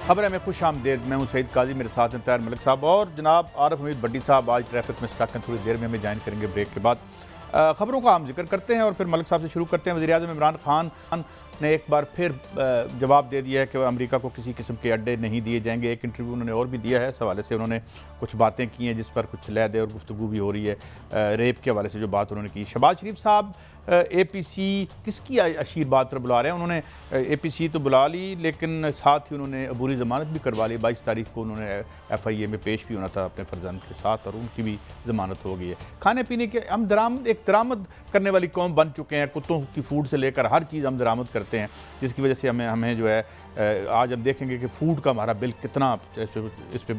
خبر ہے میں خوش آمدید، میں ہوں سعید قاضی، میرے ساتھ ہیں طاہر ملک صاحب اور جناب عارف حمید بڈی صاحب آج ٹریفک میں اسٹک ہیں، تھوڑی دیر میں ہمیں جوائن کریں گے بریک کے بعد۔ خبروں کا عام ذکر کرتے ہیں اور پھر ملک صاحب سے شروع کرتے ہیں۔ وزیراعظم عمران خان نے ایک بار پھر جواب دے دیا ہے کہ امریکہ کو کسی قسم کے اڈے نہیں دیے جائیں گے۔ ایک انٹرویو انہوں نے اور بھی دیا ہے، اس حوالے سے انہوں نے کچھ باتیں کی ہیں جس پر کچھ لہدے اور گفتگو بھی ہو رہی ہے۔ ریپ کے حوالے سے جو بات انہوں نے کی، شہباز شریف صاحب اے پی سی کس کی اشیر بات پر بلا رہے ہیں؟ انہوں نے اے پی سی تو بلا لی لیکن ساتھ ہی انہوں نے عبوری ضمانت بھی کروا لی۔ 22 تاریخ کو انہوں نے ایف آئی اے میں پیش بھی ہونا تھا اپنے فرزند کے ساتھ اور ان کی بھی ضمانت ہو گئی ہے۔ کھانے پینے کے ہم ایک درآمد کرنے والی قوم بن چکے ہیں، کتوں کی فوڈ سے لے کر ہر چیز ہم درآمد کرتے ہیں، جس کی وجہ سے ہمیں جو ہے آج ہم دیکھیں گے کہ فوڈ کا ہمارا بل کتنا، اس پہ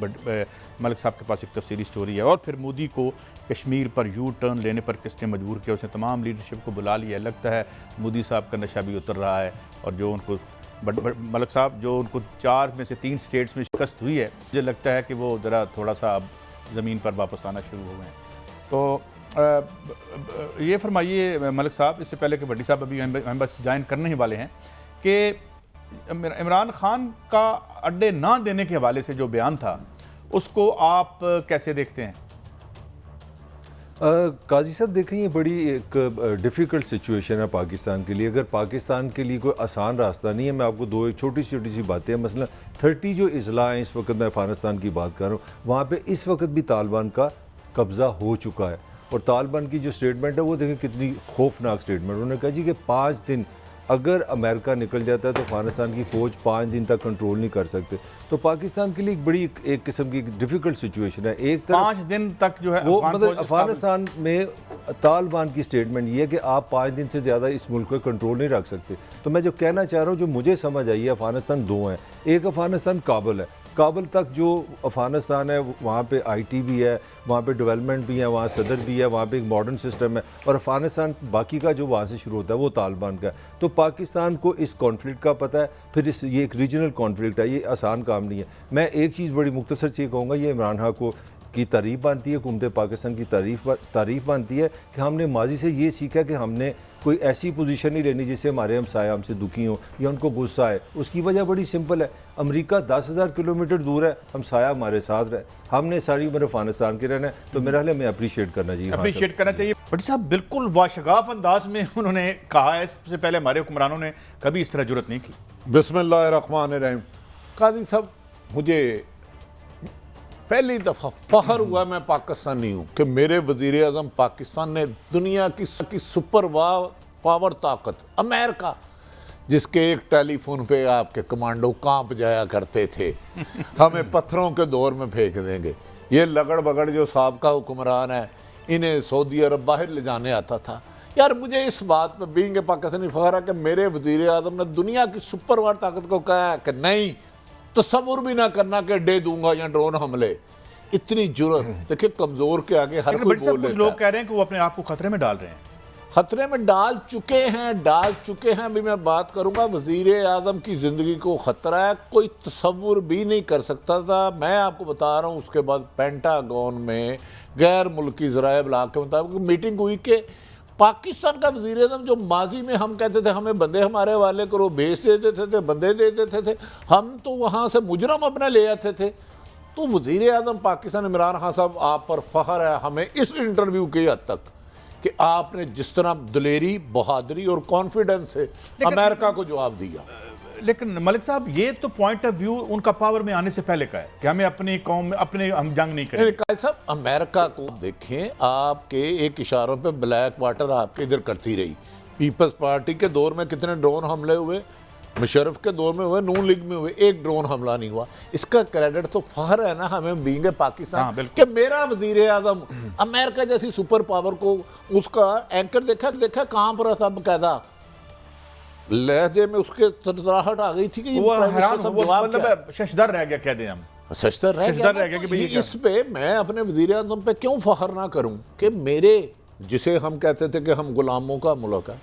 ملک صاحب کے پاس ایک تفصیلی سٹوری ہے۔ اور پھر مودی کو کشمیر پر یو ٹرن لینے پر کس نے مجبور کیا؟ اس نے تمام لیڈرشپ کو بلا لیا ہے۔ لگتا ہے مودی صاحب کا نشہ بھی اتر رہا ہے اور جو ان کو ملک صاحب جو ان کو 4 میں سے 3 سٹیٹس میں شکست ہوئی ہے، مجھے لگتا ہے کہ وہ ذرا تھوڑا سا اب زمین پر واپس آنا شروع ہو گئے ہیں۔ تو یہ فرمائیے ملک صاحب، اس سے پہلے کہ بھٹی صاحب ابھی ہم بس جوائن کرنے ہی والے ہیں، کہ عمران خان کا اڈے نہ دینے کے حوالے سے جو بیان تھا اس کو آپ کیسے دیکھتے ہیں؟ قاضی صاحب دیکھیں، یہ بڑی ایک ڈیفیکلٹ سچویشن ہے پاکستان کے لیے۔ اگر پاکستان کے لیے کوئی آسان راستہ نہیں ہے، میں آپ کو دو ایک چھوٹی سی باتیں ہیں۔ مثلا 30 جو اضلاع ہیں، اس وقت میں افغانستان کی بات کر رہا ہوں، وہاں پہ اس وقت بھی طالبان کا قبضہ ہو چکا ہے۔ اور طالبان کی جو سٹیٹمنٹ ہے وہ دیکھیں کتنی خوفناک سٹیٹمنٹ۔ انہوں نے کہا جی کہ 5 دن اگر امریکہ نکل جاتا ہے تو افغانستان کی فوج 5 دن تک کنٹرول نہیں کر سکتے۔ تو پاکستان کے لیے ایک بڑی ایک قسم کی ڈیفیکلٹ سچویشن ہے۔ ایک طرف 5 دن تک جو ہے وہ مطلب افغانستان میں طالبان کی سٹیٹمنٹ یہ ہے کہ آپ 5 دن سے زیادہ اس ملک کو کنٹرول نہیں رکھ سکتے۔ تو میں جو کہنا چاہ رہا ہوں، جو مجھے سمجھ آئی ہے، افغانستان 2 ہیں۔ ایک افغانستان کابل ہے، کابل تک جو افغانستان ہے وہاں پہ آئی ٹی بھی ہے، وہاں پہ ڈیولپمنٹ بھی ہے، وہاں صدر بھی ہے، وہاں پہ ایک ماڈرن سسٹم ہے، اور افغانستان باقی کا جو وہاں سے شروع ہوتا ہے وہ طالبان کا ہے۔ تو پاکستان کو اس کانفلکٹ کا پتہ ہے، پھر یہ ایک ریجنل کانفلکٹ ہے، یہ آسان کام نہیں ہے۔ میں ایک چیز بڑی مختصر سے کہوں گا، یہ عمران خان کو کی تعریف بنتی ہے، حکومت پاکستان کی تعریف بنتی ہے کہ ہم نے ماضی سے یہ سیکھا کہ ہم نے کوئی ایسی پوزیشن نہیں لینی جس سے ہمارے ہمسائے ہم سے دکھی ہوں یا ان کو غصہ آئے۔ اس کی وجہ بڑی سمپل ہے، امریکہ 10,000 کلومیٹر دور ہے، ہمسایہ ہمارے ساتھ رہے، ہم نے ساری عمر افغانستان کے رہنا ہے، تو میرا خیال ہے ہمیں اپریشیٹ کرنا چاہیے۔ بھٹی صاحب بالکل واشگاف انداز میں انہوں نے کہا ہے، اس سے پہلے ہمارے حکمرانوں نے کبھی اس طرح جرت نہیں کی۔ بسم اللہ الرحمن الرحیم۔ قاضی صاحب، مجھے پہلی دفعہ فخر ہوا میں پاکستانی ہوں کہ میرے وزیر اعظم پاکستان نے دنیا کی سپر پاور طاقت امریکہ، جس کے ایک ٹیلی فون پہ آپ کے کمانڈو کانپ جایا کرتے تھے، ہمیں پتھروں کے دور میں پھینک دیں گے۔ یہ لگڑ بگڑ جو سابقہ حکمران ہے، انہیں سعودی عرب باہر لے جانے آتا تھا۔ یار مجھے اس بات پہ بینگ پاکستانی فخر ہے کہ میرے وزیر اعظم نے دنیا کی سپر پاور طاقت کو کہا ہے کہ نہیں، تصور بھی نہ کرنا کہ ڈے دوں گا یا ڈرون حملے۔ اتنی جرت دیکھیں، کمزور کے آگے ہر کوئی بول لیتا ہے۔ کچھ لوگ کہہ رہے ہیں کہ وہ اپنے آپ کو خطرے میں ڈال رہے ہیں۔ خطرے میں ڈال چکے ہیں۔ ابھی میں بات کروں گا، وزیر اعظم کی زندگی کو خطرہ ہے، کوئی تصور بھی نہیں کر سکتا تھا۔ میں آپ کو بتا رہا ہوں، اس کے بعد پینٹاگون میں غیر ملکی ذرائع ابلاغ کے مطابق میٹنگ ہوئی کہ پاکستان کا وزیر اعظم جو ماضی میں ہم کہتے تھے ہمیں بندے ہمارے والے کرو، بھیج دیتے تھے، بندے دے دیتے تھے، ہم تو وہاں سے مجرم اپنے لے آتے تھے۔ تو وزیر اعظم پاکستان عمران خان صاحب، آپ پر فخر ہے ہمیں اس انٹرویو کی حد تک کہ آپ نے جس طرح دلیری، بہادری اور کانفیڈنس سے امریکہ کو جواب دیا۔ لیکن ملک صاحب، یہ تو پوائنٹ آف ویو ان کا پاور میں آنے سے پہلے کا ہے کہ ہمیں اپنی قوم میں ہم جنگ نہیں کریں۔ قائد صاحب، امریکہ کو دیکھیں، آپ کے ایک اشاروں پہ بلیک واٹر آپ کے ادھر کرتی رہی۔ پیپلز پارٹی کے دور میں کتنے ڈرون حملے ہوئے، مشرف کے دور میں ہوئے، نون لیگ میں ہوئے، ایک ڈرون حملہ نہیں ہوا۔ اس کا کریڈٹ تو فخر ہے نا ہمیں بینگ پاکستان کہ میرا وزیر اعظم امریکہ جیسی سپر پاور کو، اس کا اینکر دیکھا کہاں پر تھا، باقاعدہ لہجے میں اس کے تراہٹ آ گئی تھی کہ وہ مطلب ششدر رہ گیا، کہہ دیں ہم ششدر رہ گیا۔ اس پہ میں اپنے وزیر اعظم پہ کیوں فخر نہ کروں کہ میرے، جسے ہم کہتے تھے کہ ہم غلاموں کا ملک ہے،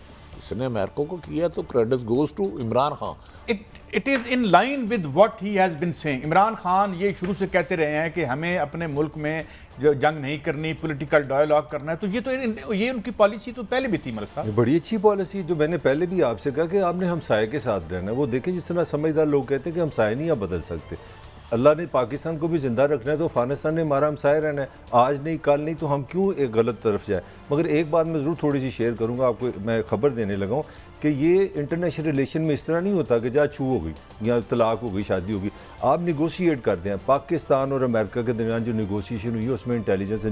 اس نے امریکہ کو کیا تو credit goes to Imran Khan. It is in line with what he has been saying. Imran Khan یہ شروع سے کہتے رہے ہیں کہ ہمیں اپنے ملک میں جو جنگ نہیں کرنی، پولیٹیکل ڈائیلاگ کرنا ہے، تو یہ ان کی پالیسی تو پہلے بھی تھی ملک صاحب. بڑی اچھی پالیسی جو میں نے پہلے بھی آپ سے کہا کہ آپ نے ہمسائے کے ساتھ رہنا ہے. وہ دیکھیں جس طرح سمجھدار لوگ کہتے ہیں کہ ہمسائے نہیں آپ بدل سکتے. اللہ نے پاکستان کو بھی زندہ رکھنا ہے تو افغانستان نے ہمارا ہمسائے رہنا ہے. آج نہیں کل نہیں تو ہم کیوں ایک غلط طرف جائیں. مگر ایک بات میں ضرور تھوڑی سی شیئر کروں گا آپ کو، میں خبر دینے لگا ہوں کہ یہ انٹرنیشنل ریلیشن میں اس طرح نہیں ہوتا کہ جہاں چھو ہو گئی یا طلاق ہو گئی، شادی ہوگی. آپ نیگوشیٹ کرتے ہیں. پاکستان اور امریکہ کے درمیان جو نیگوشیشن ہوئی ہے اس میں انٹیلیجنس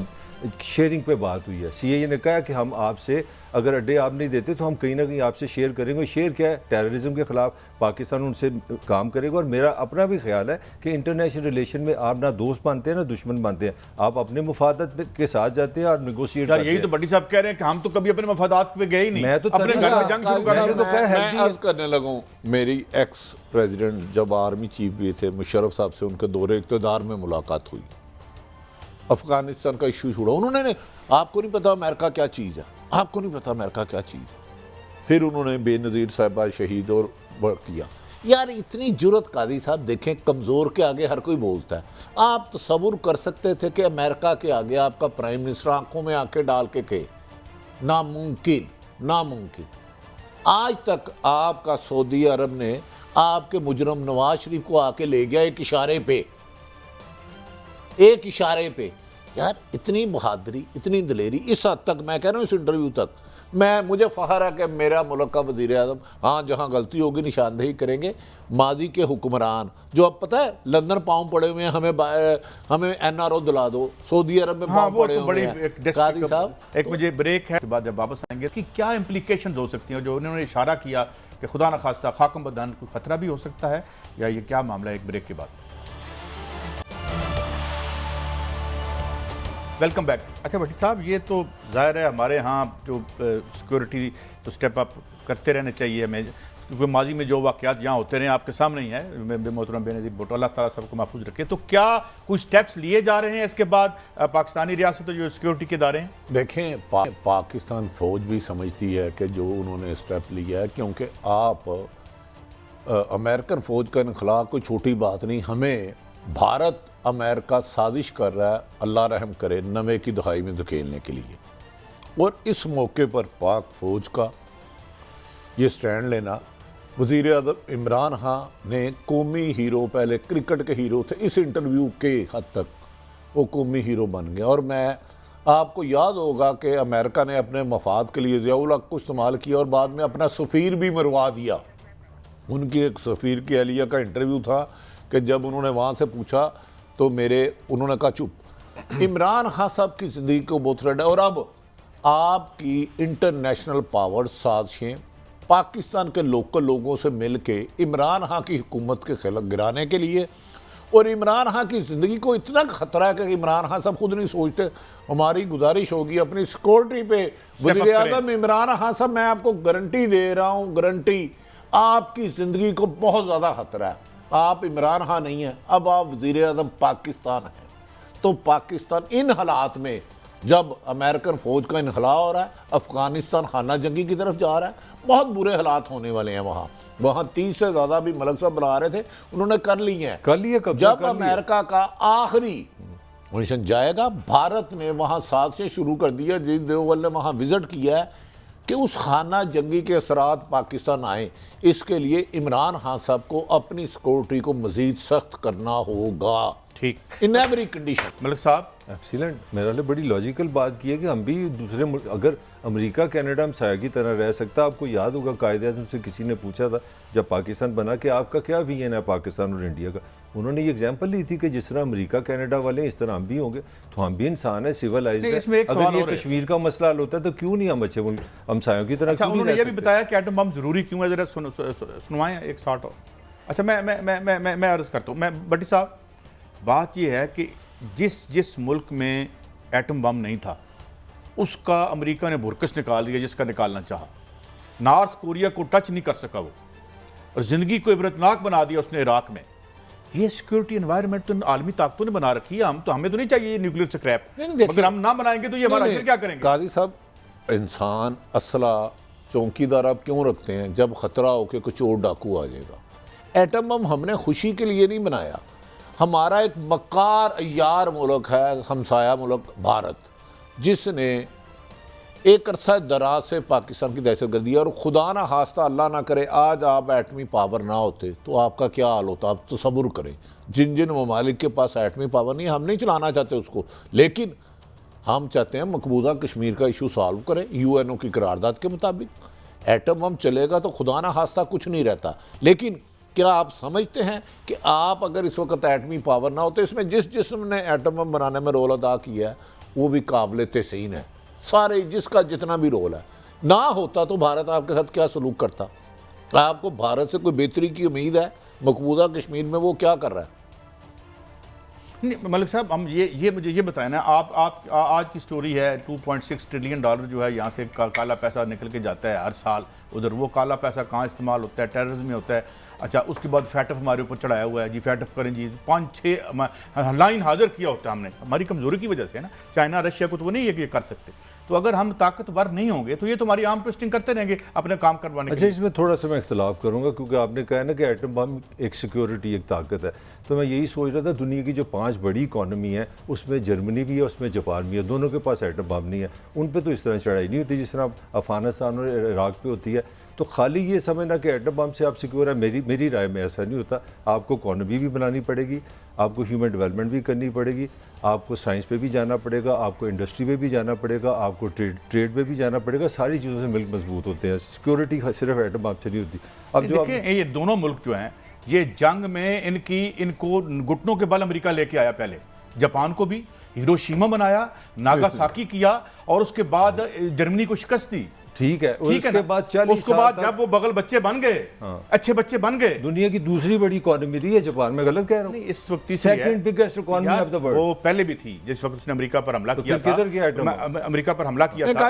شیئرنگ پہ بات ہوئی ہے. سی اے نے کہا کہ ہم آپ سے اگر اڈے آپ نہیں دیتے تو ہم کہیں نہ کہیں آپ سے شیئر کریں گے. شیئر کیا ہے؟ ٹیررزم کے خلاف پاکستان ان سے کام کرے گا. اور میرا اپنا بھی خیال ہے کہ انٹرنیشنل ریلیشن میں آپ نہ دوست بنتے ہیں نہ دشمن بنتے ہیں. آپ اپنے مفادات کے ساتھ جاتے ہیں اور نیگوشیٹ کرتے ہیں. یہی تو بٹی صاحب کہہ رہے ہیں کہ ہم تو کبھی اپنے مفادات پہ گئے ہی نہیں. میں تو اپنے گھر میں جنگ شروع کر میں عرض کرنے لگا ہوں، میری ایکس پریزیڈنٹ جب آرمی چیف بھی تھے مشرف صاحب سے ان کے دور اقتدار میں ملاقات ہوئی، افغانستان کا ایشو چھوڑا. انہوں نے آپ کو نہیں پتا امریکہ کیا چیز ہے، آپ کو نہیں پتا امریکہ کیا چیز ہے. پھر انہوں نے بے نظیر صاحبہ شہید اور کیا. یار اتنی جرت قاضی صاحب دیکھیں، کمزور کے آگے ہر کوئی بولتا ہے. آپ تصور کر سکتے تھے کہ امریکہ کے آگے آپ کا پرائم منسٹر آنکھوں میں آنکھیں ڈال کے کہے ناممکن ناممکن. آج تک آپ کا سعودی عرب نے آپ کے مجرم نواز شریف کو آ کے لے گیا ایک اشارے پہ، ایک اشارے پہ. یار اتنی بہادری، اتنی دلیری، اس حد تک میں کہہ رہا ہوں اس انٹرویو تک مجھے فخر ہے کہ میرا ملک کا وزیر اعظم، ہاں جہاں غلطی ہوگی نشاندہی کریں گے. ماضی کے حکمران جو اب پتہ ہے لندن پاؤں پڑے ہوئے ہیں، ہمیں این آر او دلا دو، سعودی عرب میں پاؤں پڑے ہوئے ہیں. قاضی صاحب ایک مجھے بریک ہے، اس کے بعد جب واپس آئیں گے کہ کیا امپلیکیشنز ہو سکتی ہیں جو انہوں نے اشارہ کیا کہ خدا نخواستہ خاکم بدن کوئی خطرہ بھی ہو سکتا ہے، یا یہ کیا معاملہ ہے. ایک بریک کے بعد. Welcome back. اچھا بھٹی صاحب، یہ تو ظاہر ہے ہمارے ہاں جو سیکورٹی تو سٹیپ اپ کرتے رہنے چاہیے ہمیں، کیونکہ ماضی میں جو واقعات یہاں ہوتے رہے آپ کے سامنے ہی ہیں. محترم بے نظیر بھٹو، اللہ تعالیٰ سب کو محفوظ رکھے. تو کیا کچھ سٹیپس لیے جا رہے ہیں اس کے بعد پاکستانی ریاست جو سیکورٹی کے ادارے ہیں؟ دیکھیں، پاکستان فوج بھی سمجھتی ہے کہ جو انہوں نے سٹیپ لیا ہے، کیونکہ آپ امریکن فوج کا انخلا کوئی چھوٹی بات نہیں. ہمیں بھارت امریکہ سازش کر رہا ہے، اللہ رحم کرے، 90 کی دہائی میں دھکیلنے کے لیے. اور اس موقع پر پاک فوج کا یہ سٹینڈ لینا، وزیر اعظم عمران خان نے قومی ہیرو، پہلے کرکٹ کے ہیرو تھے، اس انٹرویو کے حد تک وہ قومی ہیرو بن گئے. اور میں آپ کو یاد ہوگا کہ امریکہ نے اپنے مفاد کے لیے ضیاء الحق کو استعمال کیا اور بعد میں اپنا سفیر بھی مروا دیا. ان کی ایک سفیر کی اہلیہ کا انٹرویو تھا کہ جب انہوں نے وہاں سے پوچھا تو انہوں نے کہا چپ. عمران خان صاحب کی زندگی کو بہت ریڈ ہے. اور اب آپ کی انٹرنیشنل پاور سازشیں پاکستان کے لوکل لوگوں سے مل کے عمران خان کی حکومت کے خلاف گرانے کے لیے، اور عمران خان کی زندگی کو اتنا خطرہ ہے کہ عمران خان صاحب خود نہیں سوچتے. ہماری گزارش ہوگی اپنی سیکورٹی پہ، وزیر اعظم عمران خان صاحب میں آپ کو گارنٹی دے رہا ہوں، گارنٹی، آپ کی زندگی کو بہت زیادہ خطرہ ہے. آپ عمران خان نہیں ہیں، اب آپ وزیر اعظم پاکستان ہیں. تو پاکستان ان حالات میں جب امریکن فوج کا انخلا ہو رہا ہے، افغانستان خانہ جنگی کی طرف جا رہا ہے، بہت برے حالات ہونے والے ہیں. وہاں 30 سے زیادہ بھی ملک صاحب بنا رہے تھے، انہوں نے کر لی ہیں. جب امریکہ کا آخری مشن جائے گا، بھارت نے وہاں سازشیں شروع کر دی ہے. جس دوول نے وہاں وزٹ کیا ہے کہ اس خانہ جنگی کے اثرات پاکستان آئیں، اس کے لیے عمران خان صاحب کو اپنی سیکورٹی کو مزید سخت کرنا ہوگا. ٹھیک، ان ایوری کنڈیشن. ملک صاحب ایکسیلنٹ. میرے لیے بڑی لاجیکل بات کی ہے کہ ہم بھی دوسرے ملک، اگر امریکہ کینیڈا ہم سایہ کی طرح رہ سکتا. آپ کو یاد ہوگا قائد اعظم سے کسی نے پوچھا تھا جب پاکستان بنا کہ آپ کا کیا ویژن ہے پاکستان اور انڈیا کا. انہوں نے یہ ایگزامپل لی تھی کہ جس طرح امریکہ کینیڈا والے اس طرح ہم بھی ہوں گے. تو ہم بھی انسان ہیں، سیولائزڈ ہیں. اگر یہ کشمیر کا مسئلہ حل ہوتا ہے تو کیوں نہیں ہم اچھے ہمسایوں کی طرح. اچھا، انہوں نے یہ بھی بتایا کہ ایٹم بم ضروری کیوں ہے، ذرا سنوائیں ایک سارٹ اور. اچھا میں عرض کرتا ہوں. بٹی صاحب، بات یہ ہے کہ جس ملک میں ایٹم بم نہیں تھا اس کا امریکہ نے برکس نکال دیا جس کا نکالنا چاہا. نارتھ کوریا کو ٹچ نہیں کر سکا وہ، اور زندگی کو عبرتناک بنا دیا اس نے عراق میں. یہ سیکورٹی انوائرمنٹ تو عالمی طاقتوں نے بنا رکھی ہے. ہمیں تو نہیں چاہیے یہ نیوکلیر سکریپ، مگر ہم نہ بنائیں گے تو یہ ہمارا کیا کریں گے. قاضی صاحب، انسان اسلحہ چوکیدار آپ کیوں رکھتے ہیں؟ جب خطرہ ہو کہ کچھ اور ڈاکو آ جائے گا۔ ایٹم بم ہم نے خوشی کے لیے نہیں بنایا، ہمارا ایک مکار عیار ملک ہے، ہمسایہ ملک بھارت، جس نے ایک عرصہ دراز سے پاکستان کی دہشت گردی ہے، اور خدا نہ خواستہ اللہ نہ کرے آج آپ ایٹمی پاور نہ ہوتے تو آپ کا کیا حال ہوتا؟ آپ تصور کریں جن ممالک کے پاس ایٹمی پاور نہیں، ہم نہیں چلانا چاہتے اس کو، لیکن ہم چاہتے ہیں مقبوضہ کشمیر کا ایشو سالو کریں یو این او کی قرارداد کے مطابق۔ ایٹم بم چلے گا تو خدا نہ خواستہ کچھ نہیں رہتا، لیکن کیا آپ سمجھتے ہیں کہ آپ اگر اس وقت ایٹمی پاور نہ ہوتے، اس میں جس جسم نے ایٹم بم بنانے میں رول ادا کیا ہے وہ بھی قابل تحسین ہے، سارے جس کا جتنا بھی رول ہے، نہ ہوتا تو بھارت آپ کے ساتھ کیا سلوک کرتا؟ آپ کو بھارت سے کوئی بہتری کی امید ہے؟ مقبوضہ کشمیر میں وہ کیا کر رہا ہے؟ نہیں ملک صاحب، ہم یہ مجھے یہ بتائیں نا، آپ آج کی سٹوری ہے 2.6 ٹریلین ڈالر جو ہے یہاں سے کالا پیسہ نکل کے جاتا ہے ہر سال ادھر، وہ کالا پیسہ کہاں استعمال ہوتا ہے؟ ٹیررزم میں ہوتا ہے۔ اچھا اس کے بعد فیٹف ہمارے اوپر چڑھایا ہوا ہے جی، فیٹف کریں جی، 5-6 لائن حاضر کیا ہوتا ہے ہم نے، ہماری کمزوری کی وجہ سے نا، چائنا رشیا کو تو وہ نہیں ہے کہ یہ کر سکتے، تو اگر ہم طاقتور نہیں ہوں گے تو یہ تو ہماری عام ٹوسٹنگ کرتے رہیں گے اپنے کام کروانے کے اچھا، اس میں تھوڑا سا میں اختلاف کروں گا، کیونکہ آپ نے کہا نا کہ ایٹم بم ایک سیکیورٹی، ایک طاقت ہے، تو میں یہی سوچ رہا تھا دنیا کی جو 5 بڑی اکانومی ہیں اس میں جرمنی بھی ہے، اس میں جاپان بھی ہے، دونوں کے پاس ایٹم بم نہیں ہے، ان پہ تو اس طرح چڑھائی نہیں ہوتی جس طرح افغانستان اور عراق پہ ہوتی ہے۔ تو خالی یہ سمجھنا کہ ایٹم بم سے آپ سیکیور ہے، میری رائے میں ایسا نہیں ہوتا۔ آپ کو اکانومی بھی بنانی پڑے گی، آپ کو ہیومن ڈیولپمنٹ بھی کرنی پڑے گی، آپ کو سائنس پہ بھی جانا پڑے گا، آپ کو انڈسٹری پہ بھی جانا پڑے گا، آپ کو ٹریڈ پہ بھی جانا پڑے گا، ساری چیزوں سے ملک مضبوط ہوتے ہیں، سیکیورٹی صرف ایٹم بم سے نہیں ہوتی۔ اب جو دیکھیں یہ دونوں ملک جو ہیں یہ جنگ میں ان کو گھٹنوں کے بل امریکہ لے کے آیا، پہلے جاپان کو بھی ہیروشیما بنایا، ناگاساکی کیا، اور اس کے بعد جرمنی کو شکست دی، ٹھیک ہے، اس کے بعد 40 اس کے بعد جب وہ بغل بچے بن گئے، اچھے بچے بن گئے، دنیا کی دوسری بڑی اکانومی رہی ہے جاپان، میں غلط کہہ رہا ہوں؟ نہیں اس وقت تیسری ہے، second biggest economy of the world, وہ پہلے بھی تھی جس وقت اس نے امریکہ پر حملہ کیا تھا، کدھر گیا ایٹم بم؟ امریکہ پر حملہ کیا تھا،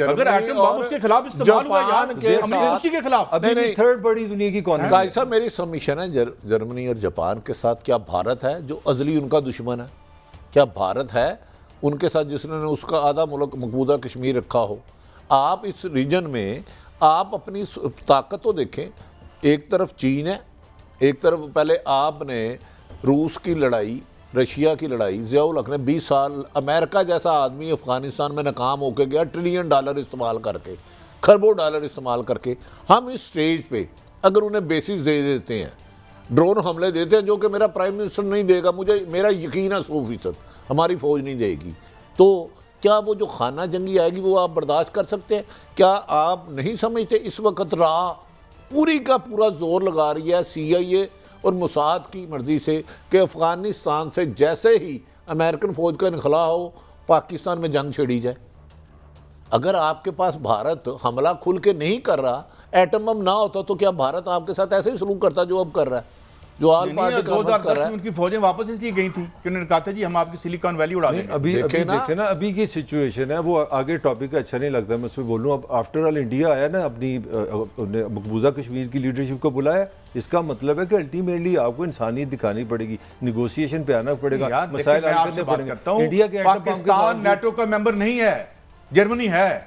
اگر ایٹم بم اس کے خلاف استعمال ہوا یار، اسی کے خلاف ابھی بھی تھرڈ بڑی دنیا کی اکانومی۔ قائد صاحب میری سبمیشن ہے جرمنی اور جاپان کے ساتھ کیا بھارت ہے جو ازلی ان کا دشمن ہے؟ کیا بھارت ہے ان کے ساتھ جس نے اس کا آدھا ملک مقبوضہ کشمیر رکھا ہو؟ آپ اس ریجن میں آپ اپنی طاقت تو دیکھیں، ایک طرف چین ہے، ایک طرف پہلے آپ نے روس کی لڑائی، رشیا کی لڑائی، ضیاء الحق نے 20 سال، امریکہ جیسا آدمی افغانستان میں ناکام ہو کے گیا $1 ٹریلین استعمال کر کے، خربوں ڈالر استعمال کر کے۔ ہم اس سٹیج پہ اگر انہیں بیسز دے دیتے ہیں، ڈرون حملے دیتے ہیں جو کہ میرا پرائم منسٹر نہیں دے گا، میرا یقین ہے 100% ہماری فوج نہیں دے گی، تو کیا وہ جو خانہ جنگی آئے گی وہ آپ برداشت کر سکتے ہیں؟ کیا آپ نہیں سمجھتے اس وقت راہ پوری کا پورا زور لگا رہی ہے CIA اور موساد کی مرضی سے کہ افغانستان سے جیسے ہی امریکن فوج کا انخلاء ہو پاکستان میں جنگ چھیڑی جائے؟ اگر آپ کے پاس بھارت حملہ کھل کے نہیں کر رہا، ایٹم بم نہ ہوتا تو کیا بھارت آپ کے ساتھ ایسے ہی سلوک کرتا جو اب کر رہا ہے، جو آل پارٹی کانفرنس کر 2010 رہا میں ہے؟ ان کی فوجیں واپس اس لیے گئی تھیں کہ انہوں نے کہا تھا جی ہم آپ کی سلیکان ویلی اڑا دیں گے۔ ابھی دیکھیں نا، ابھی کی سچویشن ہے، وہ آگے ٹاپک اچھا نہیں لگتا میں اس میں بولوں۔ اب آفٹر آل انڈیا آیا نا، اپنی مقبوضہ کشمیر کی لیڈرشپ کو بلایا، اس کا مطلب ہے کہ الٹیمیٹلی آپ کو انسانیت دکھانی پڑے گی، نیگوسیشن پہ آنا پڑے گا، مسائل حل کرنے پڑیں گے۔ انڈیا کے پاکستان نیٹو کا ممبر نہیں ہے، جرمنی ہے،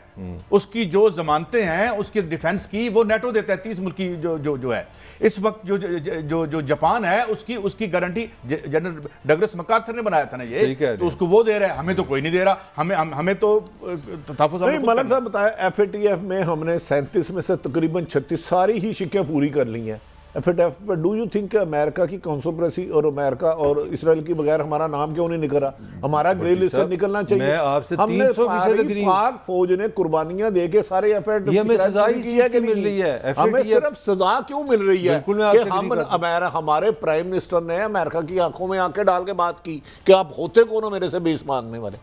اس کی جو ضمانتیں ہیں اس کی ڈیفنس کی وہ نیٹو دیتا ہے، 30 ملکی جو ہے اس وقت، جو جاپان ہے اس کی گارنٹی جنرل ڈگلس مکارتھر نے بنایا تھا نا یہ، تو اس کو وہ دے رہا ہے، ہمیں تو کوئی نہیں دے رہا، ہمیں تو تحفظ۔ نہیں ملک صاحب بتایا FATF میں ہم نے 37 میں سے تقریباً 36 ساری ہی شکیں پوری کر لی ہیں۔ FATF per do you think کہ امریکہ کی کانسپریسی اور امریکہ اور اسرائیل کی بغیر ہمارا نام کیوں نہیں نکل رہا؟ ہمارا گرے لسٹ سے نکلنا چاہیے۔ میں آپ سے ہم نے 300% اگری ہوں۔ پاک فوج نے قربانیاں دے کے سارے FATF یہ ہمیں سزا ہی چیز کی مل رہی ہے، ہمیں صرف سزا کیوں مل رہی ہے کہ ہمارے پرائم منسٹر نے امریکہ کی آنکھوں میں آنکھیں ڈال کے بات کی کہ آپ ہوتے کون ہو میرے سے بیس مانگنے والے؟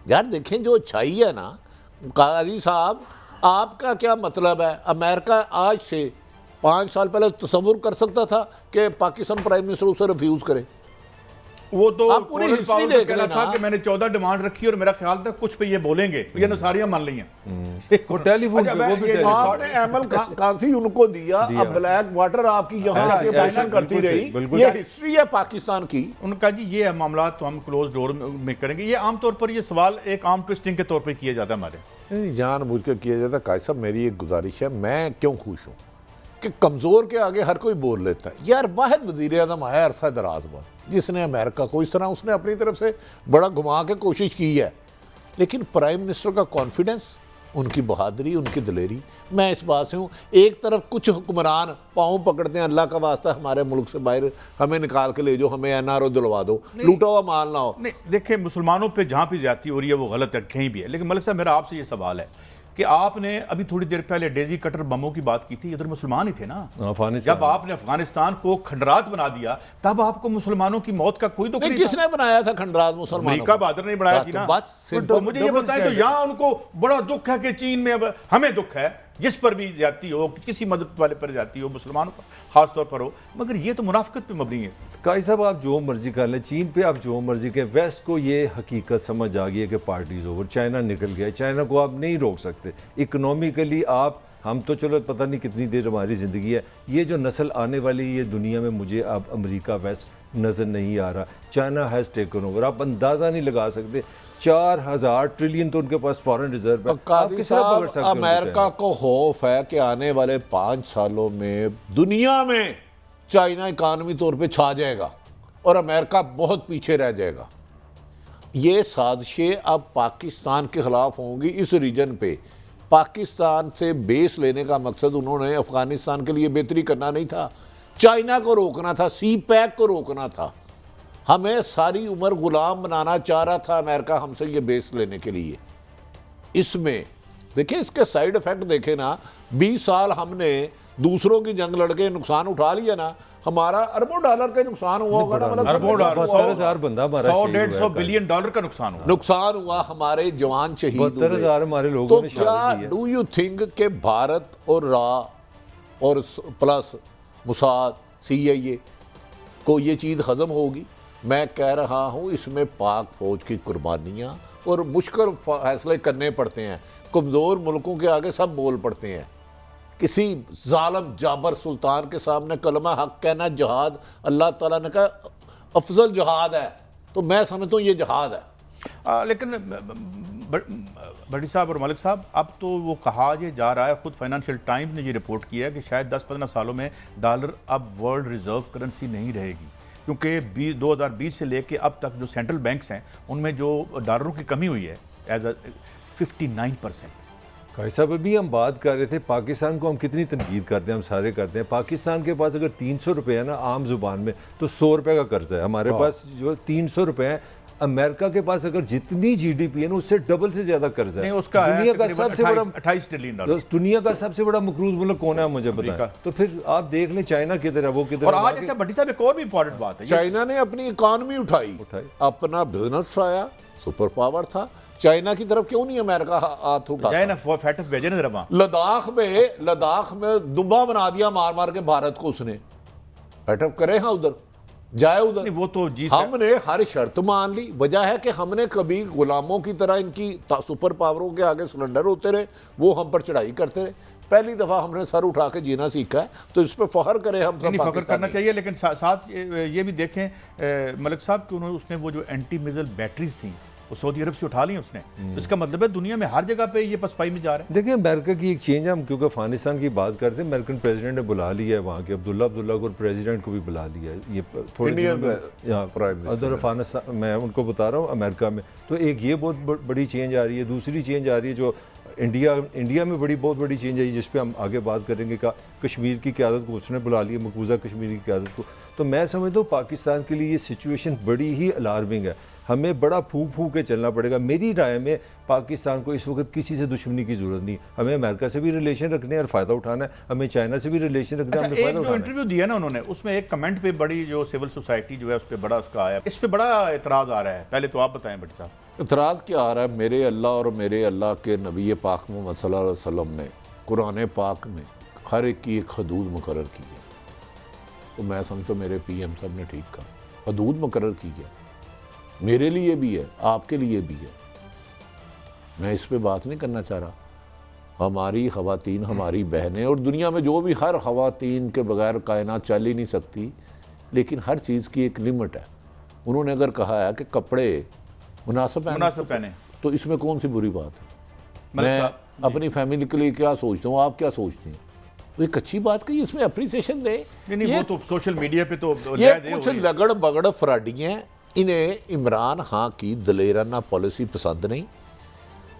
یار دیکھیں جو اچھائی ہے نا قاضی صاحب، آپ کا کیا مطلب ہے؟ امریکہ آج سے 5 سال پہلے تصور کر سکتا تھا کہ پاکستان پرائم منسٹر اسے ریفیوز کرے؟ وہ تو آپ پوری ہسٹری دیکھ کہنا تھا کہ میں نے 14 ڈیمانڈ رکھی اور میرا خیال تھا کچھ پہ یہ بولیں گے، یہ نصاریاں مان لی ہیں، وہ ٹیلی فون پہ، وہ بھی ٹیلی فون۔ آپ نے ایمل کانسی ان کو دیا، اب بلیک واٹر آپ کی یہاں سے پریشن کرتی رہی، یہ ہسٹری ہے پاکستان کی۔ ان کا جی یہ معاملات تو ہم کلوز ڈور میں کریں گے، یہ عام طور پر یہ سوال ایک عام ٹوسٹنگ کے طور پہ کیا جاتا ہے ہمارے نہیں جان بوجھ کے کیا جاتا ہے. قائد صاحب میری ایک گزارش ہے, میں کیوں خوش ہوں کہ کمزور کے آگے ہر کوئی بول لیتا ہے. یار واحد وزیر اعظم آیا عرصہ دراز بعد جس نے امریکہ کو اس طرح اس نے اپنی طرف سے بڑا گھما کے کوشش کی ہے, لیکن پرائم منسٹر کا کانفیڈنس, ان کی بہادری, ان کی دلیری, میں اس بات سے ہوں. ایک طرف کچھ حکمران پاؤں پکڑتے ہیں, اللہ کا واسطہ ہمارے ملک سے باہر ہمیں نکال کے لے جو, ہمیں این آر او دلوا دو, لوٹا ہوا مال نہ ہو. نہیں دیکھیں, مسلمانوں پہ جہاں پہ زیادتی ہو رہی ہے وہ غلط ہے, کہیں بھی ہے. لیکن ملک صاحب میرا آپ سے یہ سوال ہے کہ آپ نے ابھی تھوڑی دیر پہلے ڈیزی کٹر بموں کی بات کی تھی, ادھر مسلمان ہی تھے نا. جب آپ نے افغانستان کو کھنڈرات بنا دیا تب آپ کو مسلمانوں کی موت کا کوئی دکھ نہیں تھا. کس نے بنایا تھا کھنڈرات مسلمانوں امریکہ بہادر نے بنایا تھی نا. تو مجھے یہ بتائیں تو یہاں ان کو بڑا دکھ ہے کہ چین میں, اب ہمیں دکھ ہے جس پر بھی جاتی ہو, کسی مدد والے پر جاتی ہو, مسلمانوں پر خاص طور پر ہو, مگر یہ تو منافقت پہ مبنی ہے. قائد صاحب آپ جو مرضی کر لیں, چین پہ آپ جو مرضی کہ ویسٹ کو یہ حقیقت سمجھ آ گئی ہے کہ پارٹیز اوور, چائنا نکل گیا. چائنا کو آپ نہیں روک سکتے اکنومیکلی. آپ ہم تو چلو پتہ نہیں کتنی دیر ہماری زندگی ہے, یہ جو نسل آنے والی یہ دنیا میں مجھے اب امریکہ ویسٹ نظر نہیں آ رہا. چائنا ہیز ٹیکن اوور, آپ اندازہ نہیں لگا سکتے. 4000 ٹریلین تو ان کے پاس فارن ریزرو ہے. آپ کس طرح پکڑ سکتے ہیں؟ امریکہ کو خوف ہے کہ آنے والے 5 سالوں میں دنیا میں چائنا اکانومی طور پہ چھا جائے گا اور امریکہ بہت پیچھے رہ جائے گا. یہ سازشیں اب پاکستان کے خلاف ہوں گی اس ریجن پہ. پاکستان سے بیس لینے کا مقصد انہوں نے افغانستان کے لیے بہتری کرنا نہیں تھا, چائنا کو روکنا تھا, سی پیک کو روکنا تھا. ہمیں ساری عمر غلام بنانا چاہ رہا تھا امریکہ ہم سے یہ بیس لینے کے لیے. اس میں دیکھیں اس کے سائیڈ ایفیکٹ دیکھیں نا, 20 سال ہم نے دوسروں کی جنگ لڑ کے نقصان اٹھا لیا نا, ہمارا اربوں ڈالر کا نقصان ہوا ہوگا نا. اربوں ڈالر, 72,000 بندہ ہمارا 100-150 بلین ڈالر کا نقصان ہوا. نقصان ہوا, ہمارے جوان شہید ہوئے. 72,000 ہمارے لوگوں تو نے کیا شہادت دی ہے. ڈو یو تھنک کہ بھارت اور را اور پلس موساد CIA کو یہ چیز ختم ہوگی؟ میں کہہ رہا ہوں اس میں پاک فوج کی قربانیاں اور مشکل فیصلے کرنے پڑتے ہیں. کمزور ملکوں کے آگے سب بول پڑتے ہیں. کسی ظالم جابر سلطان کے سامنے کلمہ حق کہنا جہاد, اللہ تعالیٰ نے کہا افضل جہاد ہے, تو میں سمجھتا ہوں یہ جہاد ہے. لیکن بھٹی صاحب اور ملک صاحب, اب تو وہ کہا یہ جا رہا ہے, خود فائنینشیل ٹائمز نے یہ رپورٹ کیا ہے کہ شاید 10-15 سالوں میں ڈالر اب ورلڈ ریزرو کرنسی نہیں رہے گی, کیونکہ 2020 سے لے کے اب تک جو سینٹرل بینکس ہیں ان میں جو ڈالروں کی کمی ہوئی ہے ایز 59%. قائد صاحب ابھی ہم بات کر رہے تھے پاکستان کو ہم کتنی تنقید کرتے ہیں, ہم سارے کرتے ہیں. پاکستان کے پاس اگر 300 روپے ہے نا عام زبان میں, تو 100 روپے کا قرض ہے. ہمارے پاس جو 300 روپے ہیں, امریکہ کے پاس اگر جتنی GDP ہے نا اس سے ڈبل سے زیادہ قرض ہے. دنیا کا سب سے بڑا 28 ٹریلین ڈالر. دنیا کا سب سے بڑا مقروض ملک کون ہے مجھے بتائیں. تو پھر آپ دیکھ لیں چائنا کدھر ہے, وہ کدھر ہے. اور آج اچھا بھٹی صاحب ایک اور بھی امپورٹنٹ بات ہے, چائنا نے اپنی اکانومی اٹھائی, اپنا بزنس آیا, سپر پاور تھا. چائنا کی طرف کیوں نہیں امریکہ ہاتھ اٹھا؟ چائنا فیٹف بھیجے نا ذرا وہاں. لداخ میں دمبا بنا دیا مار مار کے بھارت کو, اس نے فیٹف کرے ہاں ادھر جائے ادھر. وہ تو ہم نے ہر شرط مان لی. وجہ ہے کہ ہم نے کبھی غلاموں کی طرح ان کی سپر پاوروں کے آگے سلنڈر ہوتے رہے, وہ ہم پر چڑھائی کرتے رہے. پہلی دفعہ ہم نے سر اٹھا کے جینا سیکھا ہے, تو اس پہ فخر کریں ہم. نہیں فخر کرنا چاہیے, لیکن ساتھ یہ بھی دیکھیں ملک صاحب کہ اس نے وہ جو اینٹی میزل بیٹریز تھیں وہ سعودی عرب سے اٹھا لی اس نے. اس کا مطلب ہے دنیا میں ہر جگہ پہ یہ پسپائی میں جا رہا ہے. دیکھیں امریکہ کی ایک چینج ہے, ہم کیونکہ افغانستان کی بات کرتے ہیں, امریکن پریزیڈنٹ نے بلا لیا ہے وہاں کے عبداللہ کو, پریزیڈنٹ کو بھی بلا لیا ہے. یہ تھوڑے ادھر افغانستان میں ان کو بتا رہا ہوں امریکہ میں. تو ایک یہ بہت بڑی چینج آ رہی ہے. دوسری چینج آ رہی ہے جو انڈیا میں بہت بڑی چینج آئی, جس پہ ہم آگے بات کریں گے. کشمیر کی قیادت کو اس نے بلا لیا, مقبوضہ کشمیر کی قیادت کو. تو میں سمجھتا ہوں پاکستان کے لیے یہ سچویشن بڑی ہی الارمنگ ہے. ہمیں بڑا پھونک کے چلنا پڑے گا. میری رائے میں پاکستان کو اس وقت کسی سے دشمنی کی ضرورت نہیں. ہمیں امریکہ سے بھی ریلیشن رکھنے اور فائدہ اٹھانا ہے, ہمیں چائنا سے بھی ریلیشن رکھنا ہے, ہمیں فائدہ اٹھانا ہے. ایک جو انٹرویو دیا نا انہوں نے, اس میں ایک کمنٹ پہ بڑی جو سول سوسائٹی جو ہے اس پہ بڑا اس کا آیا, اس پہ بڑا اعتراض آ رہا ہے. پہلے تو آپ بتائیں بھٹی صاحب. اعتراض کیا آ رہا ہے؟ میرے اللہ اور میرے اللہ کے نبی پاک محمد صلی اللہ علیہ وسلم نے قرآن پاک میں ہر ایک کی ایک حدود مقرر کی ہے. تو میں سمجھتا ہوں میرے PM صاحب نے ٹھیک کہا, حدود مقرر کی ہے. میرے لیے بھی ہے, آپ کے لیے بھی ہے. میں اس پہ بات نہیں کرنا چاہ رہا. ہماری خواتین ہماری بہنیں, اور دنیا میں جو بھی ہر خواتین کے بغیر کائنات چل ہی نہیں سکتی, لیکن ہر چیز کی ایک لمٹ ہے. انہوں نے اگر کہا ہے کہ کپڑے مناسب پہنے, تو اس میں کون سی بری بات ہے؟ میں اپنی فیملی کے لیے کیا سوچتا ہوں, آپ کیا سوچتے ہیں؟ ایک اچھی بات کہی, اس میں اپریسیشن دیں. نہیں وہ تو سوشل میڈیا پہ تو یہ کچھ لگڑ بگڑ فراڈی ہیں, انہیں عمران خان کی دلیرانہ پالیسی پسند نہیں.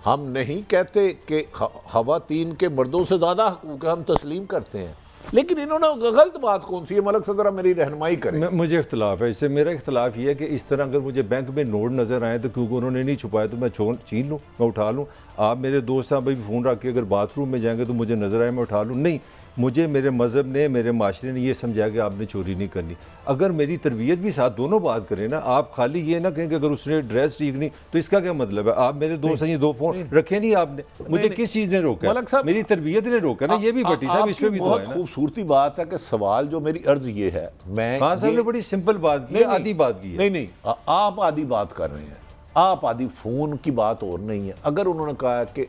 ہم نہیں کہتے کہ خواتین کے مردوں سے زیادہ حقوق ہم تسلیم کرتے ہیں, لیکن انہوں نے غلط بات کون سی ہے؟ ملک صدرہ میری رہنمائی کریں. مجھے اختلاف ہے اس سے. میرا اختلاف یہ ہے کہ اس طرح اگر مجھے بینک میں نوٹ نظر آئے تو کیونکہ انہوں نے نہیں چھپایا تو میں چھین لوں, میں اٹھا لوں. آپ میرے دوست صاحب بھی فون رکھ کے اگر باتھ روم میں جائیں گے تو مجھے نظر آئے میں اٹھا لوں. نہیں, مجھے میرے مذہب نے, میرے معاشرے نے یہ سمجھایا کہ آپ نے چوری نہیں کرنی. اگر میری تربیت بھی ساتھ دونوں بات کریں نا, آپ خالی یہ نہ کہیں کہ اگر اس نے ڈریس ٹھیک نہیں تو اس کا کیا مطلب ہے؟ آپ میرے دوست ہیں, یہ 2 فون رکھے نہیں آپ نے, مجھے کس چیز نے روکا؟ میری تربیت نے روکا نا. یہ بھی بھٹی صاحب اس پہ بھی تو ہے نا. بہت خوبصورتی بات ہے کہ سوال جو میری عرض یہ ہے, میں خان صاحب نے بڑی سمپل بات کی, آدھی بات کی ہے. نہیں, آپ آدھی بات کر رہے ہیں, آپ آدھی فون کی بات اور نہیں ہے. اگر انہوں نے کہا کہ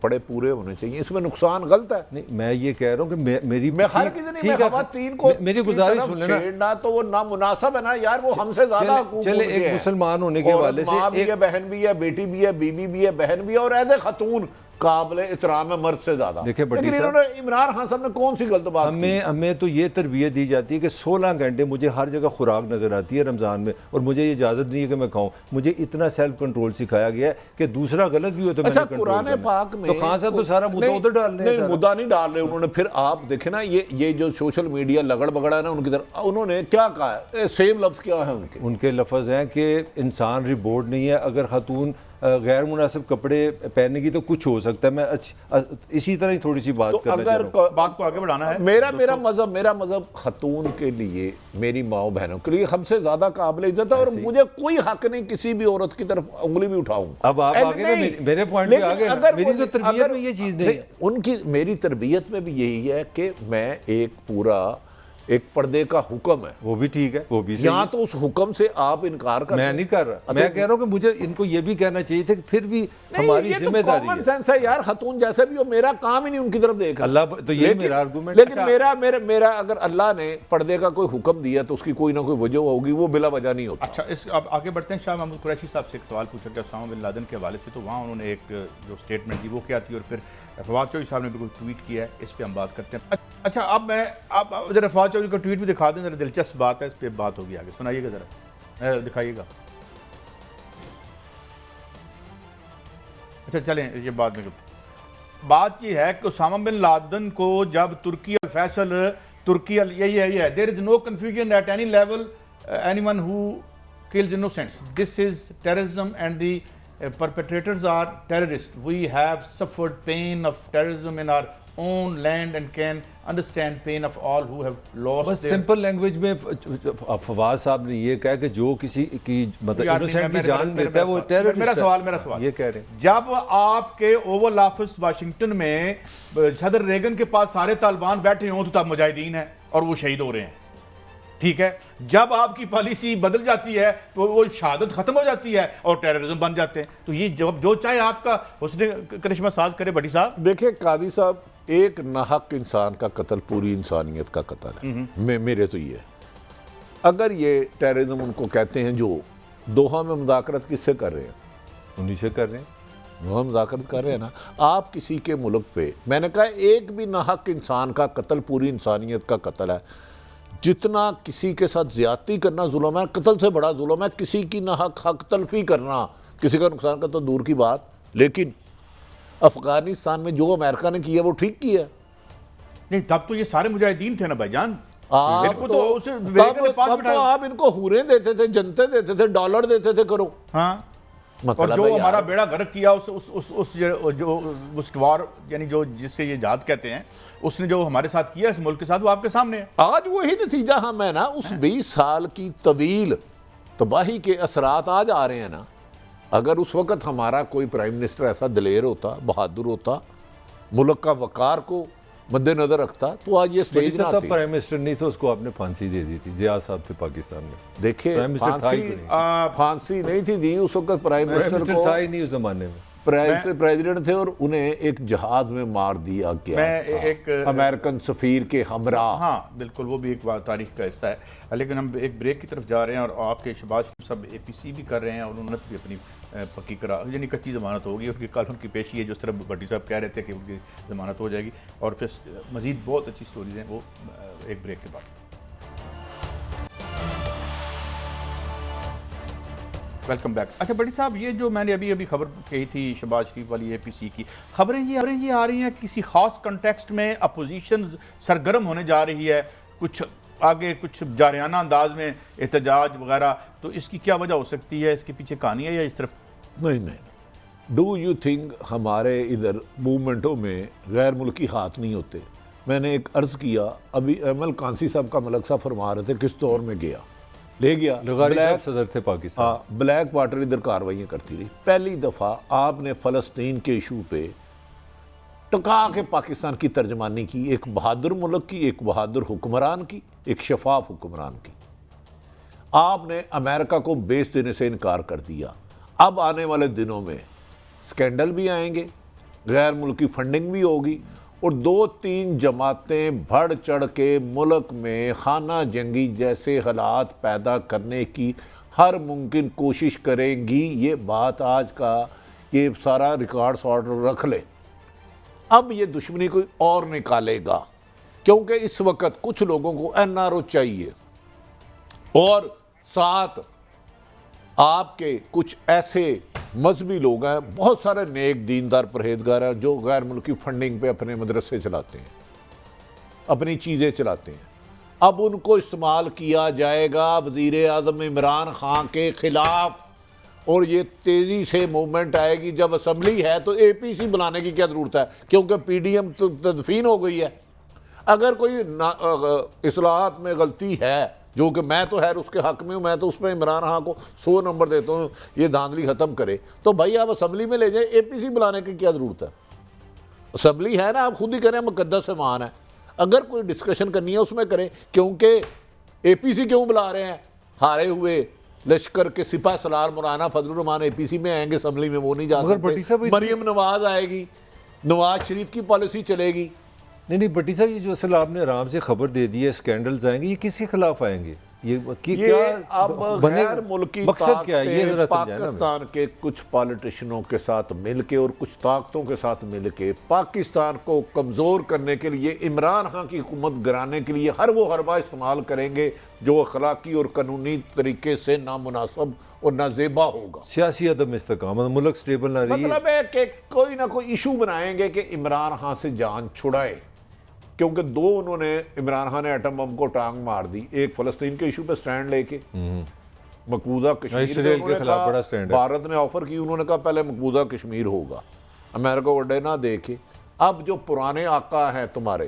پڑے پورے ہونے چاہیے, اس میں نقصان غلط ہے. نہیں, میں یہ کہہ رہا ہوں کہ میری میں ہر کسی نہیں, میں خواتین کو میری گزارش سن لینا, چھیڑنا تو وہ نامناسب ہے نا یار. وہ ہم سے زیادہ حقوق چلے ایک مسلمان ہونے کے حوالے سے, ماں بھی ہے, بہن بھی ہے, بیٹی بھی ہے, بیوی بھی ہے, بہن بھی ہے, اور ایسے خاتون قابل احترام ہے مرد سے زیادہ. دیکھیں بھٹی لیکن صاحب, انہوں نے عمران خان صاحب نے کون سی غلط بات کی؟ ہمیں تو یہ تربیت دی جاتی ہے کہ 16 گھنٹے مجھے ہر جگہ خوراک نظر آتی ہے رمضان میں, اور مجھے یہ اجازت نہیں ہے کہ میں کھاؤں. مجھے اتنا سیلف کنٹرول سکھایا گیا ہے کہ دوسرا غلط بھی ہو تو میں نے کنٹرول کرنا. قرآن پاک میں تو خان صاحب تو سارا مدعا ادھر ڈال رہے ہیں. نہیں, مدعا نہیں ڈال رہے انہوں نے. پھر آپ دیکھیں نا, یہ جو سوشل میڈیا لگڑ بگڑا ہے نا ان کی طرف, انہوں نے کیا کہا ہے؟ سیم لفظ کیا ہے ان کے لفظ ہیں کہ انسان ریبورڈ نہیں ہے, اگر خاتون غیر مناسب کپڑے پہننے کی تو کچھ ہو سکتا ہے. میں اسی طرح ہی تھوڑی سی بات کرنا چاہ رہا ہوں. بات کو آگے بڑھانا ہے. میرا مذہب خاتون کے لیے, میری ماں بہنوں کے لیے ہم سے زیادہ قابل عزت ہے, اور مجھے کوئی حق نہیں کسی بھی عورت کی طرف انگلی بھی اٹھاؤں. اب آپ آگے نا, میرے پوائنٹ پہ آگے, میری تو تربیت میں یہ چیز نہیں ہے. ان کی میری تربیت میں بھی یہی ہے کہ میں ایک پردے کا حکم ہے, وہ بھی ٹھیک ہے, وہ بھی صحیح. یہاں تو اس حکم سے آپ انکار کر میں نہیں کر رہا, میں کہہ رہا ہوں کہ مجھے ان کو یہ بھی کہنا چاہیے تھا کہ پھر بھی ہماری ذمہ داری ہے. کامن سینس ہے یار, خاتون جیسے بھی ہو, میرا کام ہی نہیں ان کی طرف دیکھنا. اللہ تو یہی میرا آرگومنٹ. لیکن میرا اگر اللہ نے پردے کا کوئی حکم دیا تو اس کی کوئی نہ کوئی وجہ ہوگی, وہ بلا وجہ نہیں ہوتا. اچھا, اب آگے بڑھتے ہیں. شاہ محمود قریشی صاحب سے ایک سوال پوچھا گیا اسامہ بن لادن کے حوالے سے, تو وہاں انہوں نے ایک جو اسٹیٹمنٹ دی وہ کیا تھی, اور پھر فواد چودھری صاحب نے بھی کوئی ٹویٹ کیا ہے, اس پہ ہم بات کرتے ہیں. اچھا, اب آپ ذرا فواد چودھری کا ٹویٹ بھی دکھا دیں, ذرا دلچسپ بات ہے, اس پہ بات ہوگی آگے. سنائیے گا ذرا, دکھائیے گا. اچھا چلیں, یہ بعد میں بات یہ ہے کہ اسامہ بن لادن کو جب ترکی الفیصل یہی ہے, there is no confusion at any level, anyone who kills innocents. This is terrorism and the perpetrators are terrorists. We have suffered pain of terrorism in our own land and can understand pain of all who have lost بس their... simple language میں فواد صاحب نے یہ کہا کہ جو کسی کی مطلب انوسنٹ کی جان لیتا ہے وہ ٹیررسٹ ہے. میرا سوال یہ کہہ رہے ہیں, جب آپ کے اوول آفس واشنگٹن میں صدر ریگن کے پاس سارے طالبان بیٹھے ہوں تو تب مجاہدین ہیں اور وہ شہید ہو رہے ہیں, ٹھیک ہے. جب آپ کی پالیسی بدل جاتی ہے تو وہ شہادت ختم ہو جاتی ہے اور ٹیررزم بن جاتے ہیں. تو یہ جو چاہے آپ کا حسن کرشمہ ساز کرے بھٹی صاحب. دیکھیں قاضی صاحب, ایک ناحق انسان کا قتل پوری انسانیت کا قتل ہے. میرے تو یہ اگر یہ ٹیررزم ان کو کہتے ہیں, جو دوحہ میں مذاکرت کس سے کر رہے ہیں؟ انہی سے کر رہے ہیں. وہ مذاکرت کر رہے ہیں نا. آپ کسی کے ملک پہ, میں نے کہا ایک بھی ناحق انسان کا قتل پوری انسانیت کا قتل ہے. جتنا کسی کے ساتھ زیادتی کرنا ظلم ہے, قتل سے بڑا ظلم ہے کسی کی ناحق حق تلفی کرنا, کسی کا نقصان کا تو دور کی بات. لیکن افغانستان میں جو امریکہ نے کیا وہ ٹھیک کیا. نہیں, تب تو یہ سارے مجاہدین تھے نا بھائی جان. تب تو آپ ان کو حوریں دیتے تھے, جنتے دیتے تھے, ڈالر دیتے تھے, کرو. ہاں, اور جو ہمارا بیڑا غرق کیا اس وار, یعنی جو جس سے یہ جہاد کہتے ہیں, اس نے جو ہمارے ساتھ کیا اس ملک کے ساتھ, وہ آپ کے سامنے ہے. آج وہی نتیجہ ہم ہے نا. اس 20 سال کی طویل تباہی کے اثرات آج آ رہے ہیں نا. اگر اس وقت ہمارا کوئی پرائم منسٹر ایسا دلیر ہوتا, بہادر ہوتا, ملک کا وقار کو مد نظر رکھتا, تو آج یہ سٹیج نہ آتی. پرائم منسٹر نہیں تھا, اس کو آپ نے پھانسی دے دی تھی. ضیاء صاحب تھے پاکستان میں. دیکھیں, پھانسی نہیں تھی دی اس وقت پرائم منسٹر کو, تھا ہی نہیں اس زمانے میں. پریزیڈنٹ تھے اور انہیں ایک جہاز میں مار دیا گیا ایک امریکن سفیر کے ہمراہ. ہاں بالکل, وہ بھی ایک تاریخ کا حصہ ہے. لیکن ہم ایک بریک کی طرف جا رہے ہیں, اور آپ کے شہباز شریف صاحب APC بھی کر رہے ہیں اور انہوں نے بھی اپنی پکی یعنی کچی ضمانت ہوگی. اس کی کل ان کی پیشی ہے, جو اس طرح بھٹی صاحب کہہ رہے تھے کہ ان کی ضمانت ہو جائے گی. اور پھر مزید بہت اچھی سٹوریز ہیں, وہ ایک بریک کے بعد. Welcome back. اچھا بھٹی صاحب, یہ جو میں نے ابھی خبر کہی تھی شہباز شریف والی اے پی سی کی, خبریں یہ آ رہی ہیں کسی خاص کنٹیکسٹ میں اپوزیشن سرگرم ہونے جا رہی ہے, کچھ آگے کچھ جارحانہ انداز میں احتجاج وغیرہ, تو اس کی کیا وجہ ہو سکتی ہے؟ اس کے پیچھے کہانی ہے یا اس طرف؟ نہیں. ڈو یو تھنک ہمارے ادھر موومنٹوں میں غیر ملکی ہاتھ نہیں ہوتے؟ میں نے ایک عرض کیا, ابھی ایم ایل کانسی صاحب کا ملک صاحب فرما رہے تھے کس دور میں گیا, لے گیا لغاری صاحب صدر تھے پاکستان, بلیک واٹر ادھر کاروائیاں کرتی رہی. پہلی دفعہ آپ نے فلسطین کے ایشو پہ ٹکا کے پاکستان کی ترجمانی کی, ایک بہادر ملک کی, ایک بہادر حکمران کی, ایک شفاف حکمران کی. آپ نے امریکہ کو بیس دینے سے انکار کر دیا. اب آنے والے دنوں میں سکینڈل بھی آئیں گے, غیر ملکی فنڈنگ بھی ہوگی, اور 2-3 جماعتیں بڑھ چڑھ کے ملک میں خانہ جنگی جیسے حالات پیدا کرنے کی ہر ممکن کوشش کریں گی. یہ بات آج کا یہ سارا ریکارڈ آرڈر رکھ لے. اب یہ دشمنی کوئی اور نکالے گا, کیونکہ اس وقت کچھ لوگوں کو این آر او چاہیے, اور ساتھ آپ کے کچھ ایسے مذہبی لوگ ہیں, بہت سارے نیک دیندار پرہیزگار ہیں جو غیر ملکی فنڈنگ پہ اپنے مدرسے چلاتے ہیں, اپنی چیزیں چلاتے ہیں. اب ان کو استعمال کیا جائے گا وزیر اعظم عمران خان کے خلاف, اور یہ تیزی سے موومنٹ آئے گی. جب اسمبلی ہے تو اے پی سی بلانے کی کیا ضرورت ہے, کیونکہ پی ڈی ایم تو تدفین ہو گئی ہے. اگر کوئی اصلاحات میں غلطی ہے, جو کہ میں تو خیر اس کے حق میں ہوں, میں تو اس پہ عمران خان کو 100 نمبر دیتا ہوں, یہ دھاندلی ختم کرے, تو بھائی آپ اسمبلی میں لے جائیں. اے پی سی بلانے کی کیا ضرورت ہے؟ اسمبلی ہے نا, آپ خود ہی کریں, مقدس ایمان ہے. اگر کوئی ڈسکشن کرنی ہے اس میں کریں, کیونکہ اے پی سی کیوں بلا رہے ہیں؟ ہارے ہوئے لشکر کے سپاہ سالار مولانا فضل الرحمان اے پی سی میں آئیں گے, اسمبلی میں وہ نہیں جا سکتے. مریم نواز آئے گی, نواز شریف کی پالیسی چلے گی. نہیں بھٹی صاحب, یہ جو اصل آپ نے آرام سے خبر دے دی ہے اسکینڈلز آئیں گے, یہ کس کے خلاف آئیں گے؟ یہ اب غیر ملکی مقصد کیا ہے یہ ذرا سمجھائیں نا. پاکستان کے کچھ پالیٹیشنوں کے ساتھ مل کے اور کچھ طاقتوں کے ساتھ مل کے پاکستان کو کمزور کرنے کے لیے, عمران خان کی حکومت گرانے کے لیے ہر وہ حربہ استعمال کریں گے جو اخلاقی اور قانونی طریقے سے نامناسب اور نازیبا ہوگا. سیاسی عدم استقامت, ملک سٹیبل نہ رہی ہے. مطلب ہے کہ کوئی نہ کوئی ایشو بنائیں گے کہ عمران خان سے جان چھڑائے, کیونکہ 2 انہوں نے, عمران خان نے ایٹم بم کو ٹانگ مار دی. ایک فلسطین کے ایشو پہ سٹینڈ لے کے, مقبوضہ کشمیر کے خلاف بڑا سٹینڈ ہے. بھارت نے آفر کی, انہوں نے کہا پہلے مقبوضہ کشمیر ہوگا, امریکہ کو ڈے نہ دے کے. اب جو پرانے آقا ہیں تمہارے,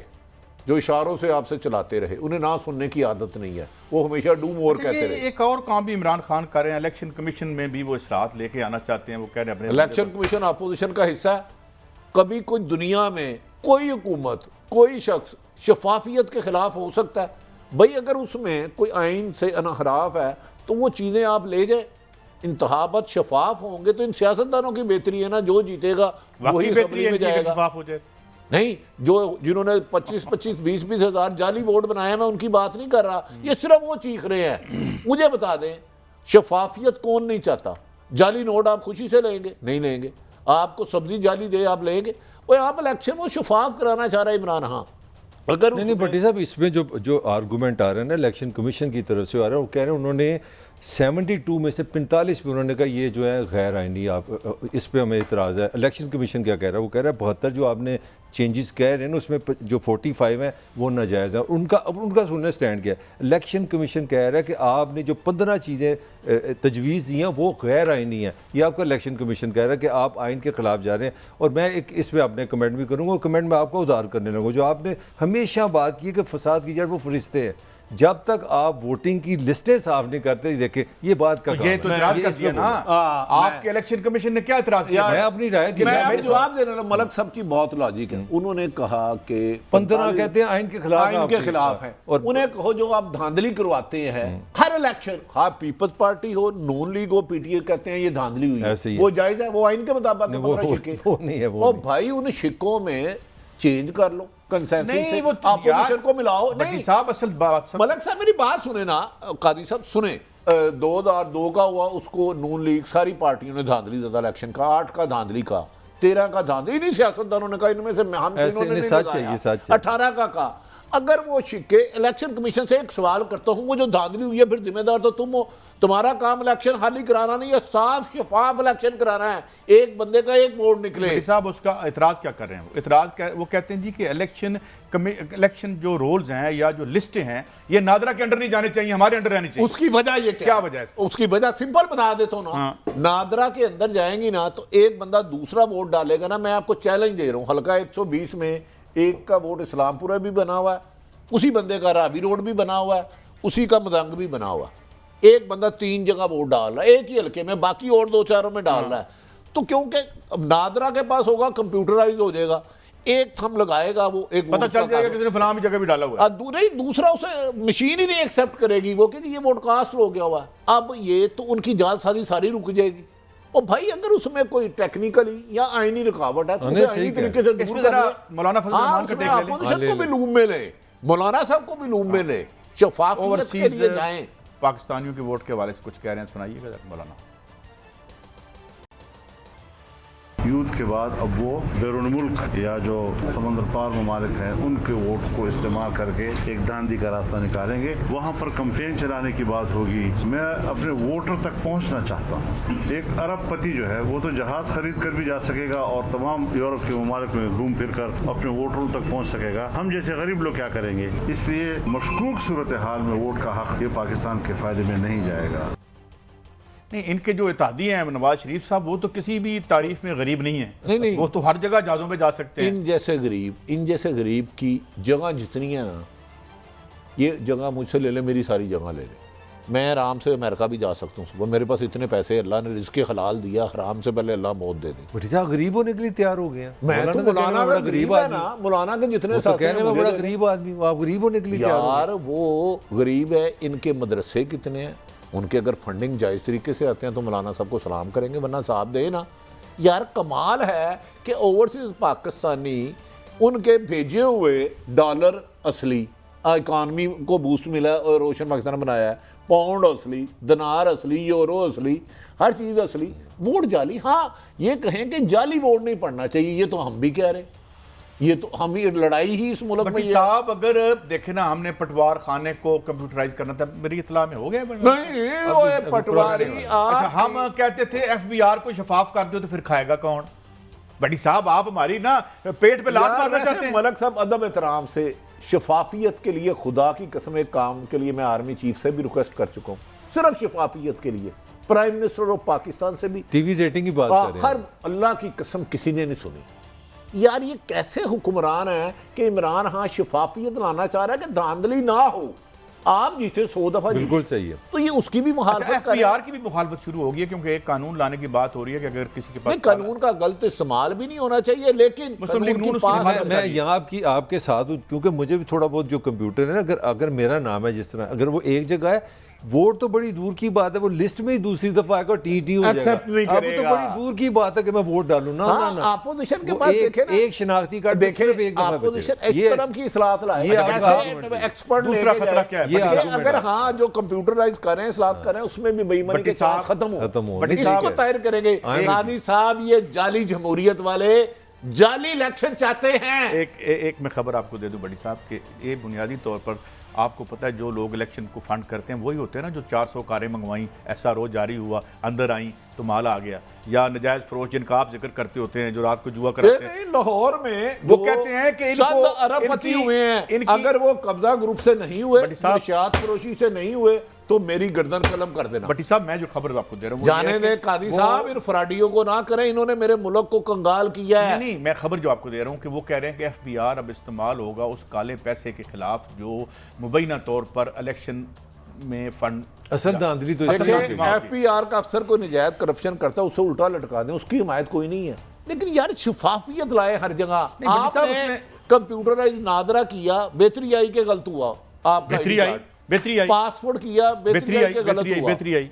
جو اشاروں سے آپ سے چلاتے رہے, انہیں نہ سننے کی عادت نہیں ہے, وہ ہمیشہ ڈو مور کہتے رہے. ایک اور کام بھی عمران خان کر رہے ہیں, الیکشن کمیشن میں بھی وہ اصلاحات لے کے آنا چاہتے ہیں. وہ کہہ رہے ہیں الیکشن کمیشن اپوزیشن کا حصہ ہے. کبھی کوئی دنیا میں کوئی حکومت, کوئی شخص شفافیت کے خلاف ہو سکتا ہے؟ بھائی اگر اس میں کوئی آئین سے انحراف ہے تو وہ چیزیں آپ لے جائیں. انتخابات شفاف ہوں گے تو ان سیاستدانوں کی بہتری ہے نا, جو جیتے گا وہی اسمبلی میں جائے گا. شفاف ہو جائے نہیں, جنہوں نے 25-25 20-20 ہزار جعلی ووٹ بنائے, میں ان کی بات نہیں کر رہا. یہ صرف وہ چیخ رہے ہیں. مجھے بتا دیں, شفافیت کون نہیں چاہتا؟ جعلی نوٹ آپ خوشی سے لیں گے؟ نہیں لیں گے. آپ کو سبزی جعلی دے آپ لیں گے؟ وہ آپ الیکشن وہ شفاف کرانا چاہ رہا ہے عمران خان. اگر نہیں بھٹی صاحب, اس میں جو آرگومنٹ آ رہا ہے نا الیکشن کمیشن کی طرف سے آ رہا ہے, وہ کہہ رہے ہیں انہوں نے 72 میں سے 45 پہ انہوں نے کہا یہ جو ہے غیر آئینی, آپ اس پہ ہمیں اعتراض ہے. الیکشن کمیشن کیا کہہ رہا ہے؟ وہ کہہ رہا ہے 72 جو آپ نے چینجز کہہ رہے ہیں نا, اس میں جو 45 ہیں وہ ناجائز ہیں. ان کا سننے سٹینڈ کیا ہے؟ الیکشن کمیشن کہہ رہا ہے کہ آپ نے جو 15 چیزیں تجویز دی ہیں وہ غیر آئینی ہیں. یہ آپ کا الیکشن کمیشن کہہ رہا ہے کہ آپ آئین کے خلاف جا رہے ہیں. اور میں ایک اس پہ اپنے کمنٹ بھی کروں گا, کمنٹ میں آپ کو ادھار کرنے لگوں. جو آپ نے ہمیشہ بات کی کہ فساد کی جڑ وہ فرشتے ہیں, جب تک آپ ووٹنگ کی لسٹیں صاف نہیں کرتے, دیکھیں یہ بات کا یہ تو اعتراض کر دیا نا آپ کے الیکشن کمیشن نے. کیا اعتراض کیا؟ میں اپنی رائے دی, میں جواب دے رہا ہوں. ملک صاحب کی بہت لاجک ہے. انہوں نے کہا کہ 15 کہتے ہیں آئین کے خلاف, آئین کے خلاف ہیں. اور انہیں کہو جو آپ دھاندلی کرواتے ہیں ہر الیکشن, خواہ پیپلز پارٹی ہو, نون لیگ ہو, پی ٹی اے, کہتے ہیں یہ دھاندلی ہوئی ہے, وہ جائز ہے, وہ آئین کے مطابق. وہ نہیں ہے. وہ بھائی ان شکوں میں چینج کر لو, کنسنسس سے اپوزیشن کو ملاؤ. بھٹی صاحب اصل بات, ملک صاحب میری بات سنیں نا, قاضی صاحب سنیں, 2002 کا ہوا اس کو نون لیگ ساری پارٹیوں نے دھاندلی زدہ الیکشن کا، 8 کا دھاندلی کا، 13 کا دھاندلی نہیں، سیاستدانوں نے کہا ان میں سے ہم ایسے تینوں نے نہیں سچ ہے، لگایا، یہ سچ ہے۔ 18 کا اگر وہ شکے الیکشن کمیشن سے ایک سوال کرتا ہوں، وہ جو دھاندلی ہوئی ہے پھر ذمہ دار تو تم ہو، تمہارا کام الیکشن خالی کرانا نہیں ہے، صاف شفاف الیکشن کرانا ہے، ایک بندے کا ایک ووٹ نکلے۔ صاحب اس کا اعتراض کیا کر رہے ہیں؟ وہ کہتے ہیں جی کہ الیکشن جو رولز ہیں یا جو لسٹیں ہیں یہ نادرا کے انڈر نہیں جانے چاہیے، ہمارے انڈر رہنی چاہیے۔ اس کی وجہ یہ کیا وجہ ہے؟ اس کی وجہ سمپل بتا دیتا ہوں نا، نادرا کے اندر جائیں گی نا تو ایک بندہ دوسرا ووٹ ڈالے گا نا، میں آپ کو چیلنج دے رہا ہوں، حلقہ 120 میں ایک کا ووٹ اسلام پورہ بھی بنا ہوا ہے، اسی بندے کا راوی روڈ بھی بنا ہوا ہے، اسی کا مدنگ بھی بنا ہوا ہے، ایک بندہ 3 جگہ ووٹ ڈال رہا ہے ایک ہی حلقے میں، باقی اور 2-4 میں ڈال رہا ہے، تو کیونکہ نادرا کے پاس ہوگا کمپیوٹرائز ہو جائے گا، ایک تھم لگائے گا وہ ایک پتہ چل جائے گا کسی نے فلاں بھی جگہ بھی ڈالا ہوا ہے، دوسرا اسے مشین ہی نہیں ایکسیپٹ کرے گی وہ کہ یہ ووٹ کاسٹ ہو گیا ہوا ہے۔ اب یہ تو ان کی جال سازی ساری رک جائے گی، اور بھائی اگر اس میں کوئی ٹیکنیکلی یا آئینی رکاوٹ ہے تو اسے آئینی طریقے سے اس دور میں کر ذرا لیں۔ مولانا فضل الرحمان کا دیکھ لیں، اپوزیشن کو بھی لوم میں لیں، مولانا صاحب کو بھی لوم میں لیں، شفافیت کے لیے جائیں۔ پاکستانیوں کے ووٹ کے حوالے سے کچھ کہہ رہے ہیں، سنائیے گا مولانا۔ یوتھ کے بعد اب وہ بیرون ملک یا جو سمندر پار ممالک ہیں ان کے ووٹ کو استعمال کر کے ایک داندھی کا راستہ نکالیں گے، وہاں پر کمپین چلانے کی بات ہوگی۔ میں اپنے ووٹر تک پہنچنا چاہتا ہوں۔ ایک ارب پتی جو ہے وہ تو جہاز خرید کر بھی جا سکے گا اور تمام یورپ کے ممالک میں گھوم پھر کر اپنے ووٹروں تک پہنچ سکے گا، ہم جیسے غریب لوگ کیا کریں گے؟ اس لیے مشکوک صورتحال میں ووٹ کا حق یہ پاکستان کے فائدے میں نہیں جائے گا۔ نہیں، ان کے جو اتحادی ہیں نواز شریف صاحب وہ تو کسی بھی تعریف میں غریب نہیں ہیں، نہیں، وہ تو ہر جگہ جہازوں پہ جا سکتے ہیں۔ ان جیسے غریب کی جگہ جتنی ہے نا، یہ جگہ مجھ سے لے لے، میری ساری جگہ لے لے، میں آرام سے امریکہ بھی جا سکتا ہوں صبح، میرے پاس اتنے پیسے، اللہ نے رزق حلال دیا، حرام سے پہلے اللہ موت دے دے۔ بھٹی صاحب غریب ہونے کے لیے تیار ہو گئے ہیں؟ میں تو مولانا کا غریب ہے نا، مولانا کے جتنے تو کہنے میں بڑا غریب آدمی، آپ غریب ہونے کے لیے تیار ہو یار وہ غریب ہے، ان کے مدرسے کتنے ہیں، ان کے اگر فنڈنگ جائز طریقے سے آتے ہیں تو مولانا صاحب کو سلام کریں گے، ورنہ صاحب دے نا۔ یار کمال ہے کہ اوورسیز پاکستانی ان کے بھیجے ہوئے ڈالر اصلی، اکانومی کو بوسٹ ملا ہے اور روشن پاکستان بنایا ہے، پاؤنڈ اصلی، دینار اصلی، یورو اصلی، ہر چیز اصلی، ووٹ جعلی۔ ہاں یہ کہیں کہ جعلی ووٹ نہیں پڑنا چاہیے، یہ تو ہم بھی کہہ رہے ہیں، یہ تو ہم لڑائی ہی اس ملک میں بٹی صاحب اگر دیکھیں نا، ہم نے پٹوار خانے کو کمپیوٹرائز کرنا تھا، میری اطلاع میں ہو گیا نہیں، وہ پٹواری اچھا ہم کہتے تھے ایف بی آر کو شفاف کر دو تو پھر کھائے گا کون؟ بٹی صاحب آپ ہماری نا پیٹ پہ لات مارنا چاہتے ہیں۔ ملک صاحب ادب احترام سے شفافیت کے لیے خدا کی قسم ایک کام کے لیے میں آرمی چیف سے بھی ریکویسٹ کر چکا ہوں، صرف شفافیت کے لیے، پرائم منسٹر آف پاکستان سے بھی، ٹی وی ریٹنگ کی بات کر رہے ہیں۔ ہر اللہ کی قسم کسی نے نہیں سنی۔ یار یہ کیسے حکمران ہیں کہ عمران ہاں شفافیت لانا چاہ رہا ہے کہ دھاندلی نہ ہو، آپ جیتے 100 دفعہ جیتے، بالکل صحیح ہے، تو یہ اس کی بھی مخالفت ایف کریں۔ بی آر کی بھی مخالفت شروع ہوگی ہے، کیونکہ ایک قانون لانے کی بات ہو رہی ہے کہ اگر کسی کے پاس نہیں، قانون کا غلط استعمال بھی نہیں ہونا چاہیے، لیکن مسلم لیگ قانون نون کی اس کی پاس حفاظت میں یہاں آپ کے ساتھ ہوں، کیونکہ مجھے بھی تھوڑا بہت جو کمپیوٹر ہے نا، اگر میرا نام ہے جس طرح، اگر وہ ایک جگہ ہے، ووٹ تو بڑی دور کی بات ہے، وہ لسٹ میں ہی دوسری دفعہ آئے گا ٹی ہو جائے Accept نہیں گا، اب کرے تو گا۔ بڑی دور کی بات ہے کہ میں ووٹ ڈالوں نا نا نا، اپوزیشن کے وہ پاس دیکھیں نا، ایک شناختی کارڈ صرف ایک دفعہ بچے اپوزیشن گا۔ اس یہ طرح کی اصلاحات لائے، یہ آپ کا ایسے argument ہے۔ ایکسپرٹ دوسرا خطرہ کیا ہے؟ یہ بٹی صاحب، argument اگر ہاں جو کمپیوٹرائز کریں اصلاحات کریں اس میں بھی بے ایمانی کے چانس ختم ہو، بٹی اسی صاحب کو طاہر کریں گے۔ قاضی صاحب یہ جعلی جمہوریت والے جعلی الیکشن چاہتے ہیں۔ ایک میں خبر آپ کو دے دوں بڑی صاحب کہ یہ بنیادی طور پر آپ کو پتہ ہے جو لوگ الیکشن کو فنڈ کرتے ہیں وہی ہوتے ہیں نا جو 400 کاریں منگوائیں، ایسا روز جاری ہوا، اندر آئیں تو مال آ گیا، یا نجائز فروش جن کا آپ ذکر کرتے ہوتے ہیں جو رات کو جوا کراتے ہیں، لاہور میں وہ کہتے ہیں کہ ان کو چند ارب پتی ہوئے ہیں، اگر وہ قبضہ گروپ سے نہیں ہوئے، منشیات فروشی سے نہیں ہوئے تو میری گردن قلم کر دینا۔ بٹی صاحب میں جو خبر آپ کو دے رہا ہوں جانے دے قاضی صاحب، ان فراڈیوں کو نہ کریں، انہوں نے میرے ملک کو کنگال کیا ہے۔ نہیں، میں خبر جو آپ کو دے رہا ہوں کہ وہ کہہ رہے ہیں کہ ایف بی آر اب استعمال ہوگا اس کالے پیسے کے خلاف جو مبینہ طور پر الیکشن میں فنڈ اصل دھاندلی تو ایف پی آر کا افسر کوئی نجائز کرپشن کرتا ہے اسے الٹا لٹکا دیں، اس کی حمایت کوئی نہیں ہے، لیکن یار شفافیت لائے ہر جگہ۔ آپ نے کمپیوٹرائز نادرا کیا، بہتری آئی کہ غلط ہوا؟ آپ بہتری آئی، بہتری آئی، پاسپورٹ کیا، بہتری آئی کہ غلط ہوا؟ بہتری آئی۔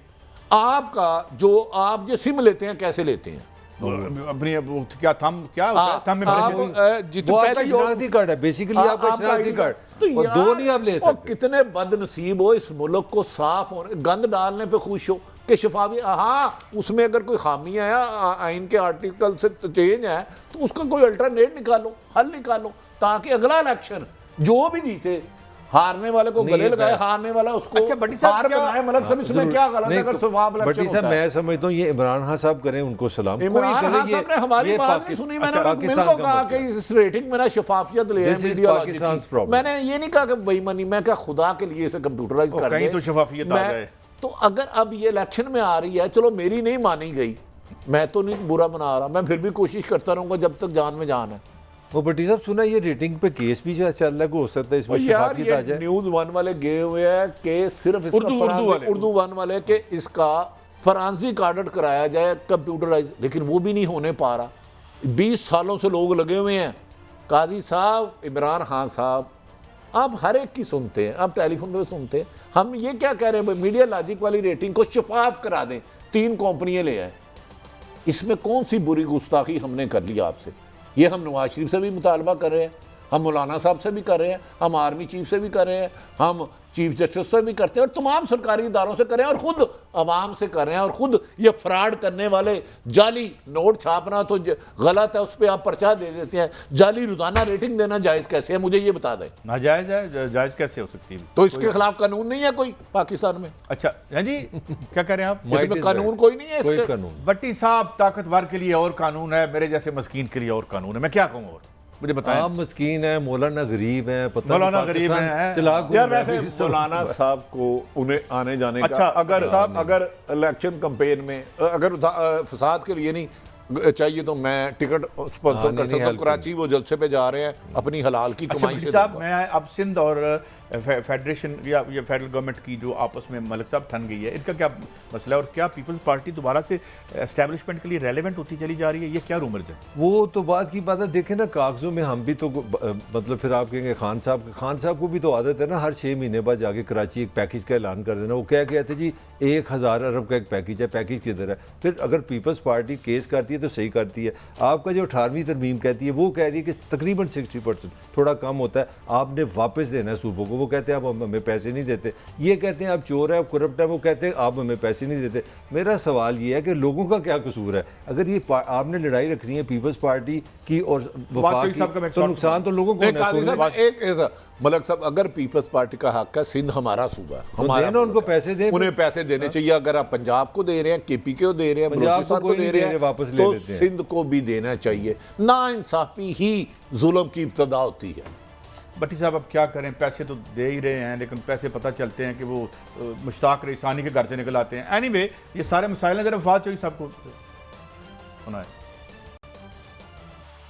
آپ کا جو آپ جو سم لیتے ہیں کیسے لیتے ہیں؟ اپنی کیا تھم کیا ہوتا ہے؟ تھم میں وہ آپ کا شناختی کارڈ ہے، بیسیکلی آپ کا شناختی کارڈ، تو اور یار، دو نہیں آپ لے اور سکتے. کتنے بد نصیب ہو اس ملک کو صاف ہونے، گند ڈالنے پہ خوش ہو کہ شفافی. ہاں اس میں اگر کوئی خامی ہے آئین کے آرٹیکل سے چینج ہے تو اس کا کوئی الٹرنیٹ نکالو، حل نکالو، تاکہ اگلا الیکشن جو بھی جیتے ہارنے والے کو گلے لگائے، ہارنے والا اس کو اچھا بٹی صاحب ہار بنائے. ملک صاحب اس میں کیا غلط ہے اگر سواب بٹی الیکشن صاحب ہوتا ہے؟ میں سمجھتا ہوں یہ عمران خان صاحب کریں، ان کو سلام. عمران خان صاحب نے ہماری بات نہیں سنی. میں نے مل کو کہا کہ اس ریٹنگ میں نا شفافیت لے ہیں میڈیا لاجی. میں نے یہ نہیں کہا کہ بے ایمانی، میں کہا خدا کے لیے اسے کمپیوٹرائز کر دیں کہیں تو شفافیت آ جائے. تو اگر اب یہ الیکشن میں آ رہی ہے، چلو میری نہیں مانی گئی، میں تو نہیں برا بنا رہا، میں پھر بھی کوشش کرتا رہوں گا جب تک جان میں جان ہے. وہ بٹی صاحب سنا یہ ریٹنگ پہ کیس بھی جو چل رہا ہے، ہو سکتا ہے اس میں شفافیت آ جائے. نیوز ون والے گئے ہوئے ہیں کہ صرف اردو ون والے کہ اس کا فرانسک آڈٹ کرایا جائے کمپیوٹرائز، لیکن وہ بھی نہیں ہونے پا رہا. 20 سالوں سے لوگ لگے ہوئے ہیں. قاضی صاحب، عمران خان صاحب، آپ ہر ایک کی سنتے ہیں، آپ ٹیلی فون پہ سنتے ہیں. ہم یہ کیا کہہ رہے ہیں؟ میڈیا لاجک والی ریٹنگ کو شفاف کرا دیں، 3 کمپنیاں لے آئیں. اس میں کون سی بری گستاخی ہم نے کر لی آپ سے؟ یہ ہم نواز شریف سے بھی مطالبہ کر رہے ہیں، ہم مولانا صاحب سے بھی کر رہے ہیں، ہم آرمی چیف سے بھی کر رہے ہیں، ہم چیف جسٹس سے بھی کرتے ہیں، اور تمام سرکاری اداروں سے کر رہے ہیں، اور خود عوام سے کر رہے ہیں. اور خود یہ فراڈ کرنے والے، جعلی نوٹ چھاپنا تو غلط ہے، اس پہ آپ پرچہ دے دیتے ہیں. جعلی روزانہ ریٹنگ دینا جائز کیسے ہے؟ مجھے یہ بتا دیں. ناجائز ہے، جائز کیسے ہو سکتی ہے؟ تو اس کے خلاف قانون نہیں ہے کوئی پاکستان میں؟ اچھا جی کیا کہہ رہے ہیں آپ؟ اس میں قانون کوئی نہیں ہے اس کوئی کے؟ قانون. بٹی صاحب، طاقتور کے لیے اور قانون ہے، میرے جیسے مسکین کے لیے اور قانون ہے. میں کیا کہوں اور؟ مجھے بتائیں. عام مسکین ہے، مولانا غریب ہے، پتہ مولانا غریب ہیں. یار ویسے مولانا صاحب کو انہیں آنے جانے کا اگر الیکشن کمپین میں اگر فساد کے لیے نہیں چاہیے تو میں ٹکٹ اسپانسر کر سکتا ہوں. کراچی وہ جلسے پہ جا رہے ہیں اپنی حلال کی کمائی سے. صاحب میں اب سندھ اور فیڈریشن یا یہ فیڈرل گورنمنٹ کی جو آپس میں ملک صاحب ٹھن گئی ہے، ان کا کیا مسئلہ ہے؟ اور کیا پیپلز پارٹی دوبارہ سے اسٹیبلشمنٹ کے لیے ریلیونٹ ہوتی چلی جا رہی ہے؟ یہ کیا رومرز ہیں؟ وہ تو بات کی بات ہے. دیکھیں نا کاغذوں میں ہم بھی تو مطلب پھر آپ کہیں گے خان صاحب کو بھی تو عادت ہے نا ہر 6 مہینے بعد جا کے کراچی ایک پیکیج کا اعلان کر دینا. وہ کیا کہتے جی 1000 ارب کا ایک پیکیج ہے، پیکیج کدھر ہے؟ پھر اگر پیپلز پارٹی کیس کرتی ہے تو صحیح کرتی ہے. آپ کا جو 18ویں ترمیم کہتی ہے وہ کہہ رہی ہے کہ تقریباً 60%، تھوڑا کم ہوتا ہے، آپ نے واپس دینا ہے صوبوں کو. وہ کہتے ہیں آپ ہمیں پیسے نہیں دیتے. یہ کہتے ہیں آپ چور ہے، آپ کرپٹ ہے. وہ کہتے ہیں آپ ہمیں پیسے نہیں دیتے. میرا سوال یہ ہے کہ لوگوں کا کیا قصور ہے؟ اگر یہ آپ نے لڑائی رکھنی ہے پیپلز پارٹی کی اور وفاق کی تو نقصان تو لوگوں کو ہونا ہے. ایک ملک صاحب، اگر پیپلز پارٹی کا حق ہے، سندھ ہمارا صوبہ ہے، ہمارا ان کو پیسے دیں، انہیں پیسے دینے چاہیے. اگر آپ پنجاب کو دے رہے ہیں، کے پی کے کو دے رہے ہیں، بلوچستان کو دے رہے ہیں، تو سندھ کو بھی دینا چاہیے. نا انصافی ہی ظلم کی ابتدا ہوتی ہے. بٹی صاحب اب کیا کریں؟ پیسے تو دے ہی رہے ہیں، لیکن پیسے پتہ چلتے ہیں کہ وہ مشتاق ریسانی کے گھر سے نکل آتے ہیں. اینی وے یہ سارے مسائل ہیں. ذرا وفات چوہدری صاحب کو سنائیں.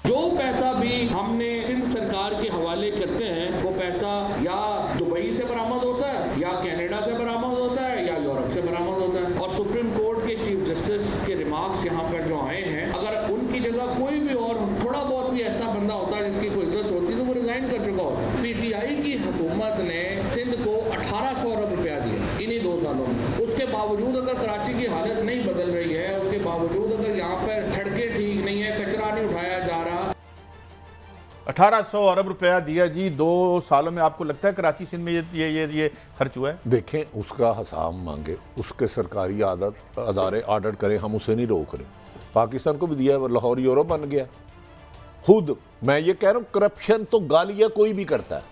جو پیسہ بھی ہم نے سندھ سرکار کے حوالے کرتے ہیں، وہ پیسہ یا دبئی سے برآمد ہوتا ہے، یا کینیڈا سے برآمد ہوتا ہے، یا یورپ سے برآمد ہوتا ہے. اور سپریم کورٹ کے چیف جسٹس کے ریمارکس یہاں پر جو آئے ہیں، اگر ان کی جگہ کوئی بھی اور تھوڑا بہت بھی ایسا بندہ ہوتا ہے جس کی کوئی عزت ہوتی تو وہ ریزائن کر چکا ہوتا. پی ٹی آئی کی حکومت نے سندھ کو 1800 ارب روپیہ دیا انہی 2 سالوں میں. اس کے باوجود اگر کراچی کی حالت نہیں بدل رہی ہے، اس کے باوجود اگر یہاں پر سڑکیں ٹھیک نہیں ہے، کچرا نہیں اٹھایا جا رہا. 1800 ارب روپیہ دیا جی 2 سالوں میں. آپ کو لگتا ہے کراچی سندھ میں یہ خرچ ہوا ہے؟ دیکھیں اس کا حساب مانگے، اس کے سرکاری ادارے آڈٹ کریں، ہم اسے نہیں روک رہے. پاکستان کو بھی دیا ہے، لاہور یورپ بن گیا. خود میں یہ کہہ رہا ہوں کرپشن تو گالیاں کوئی بھی کرتا ہے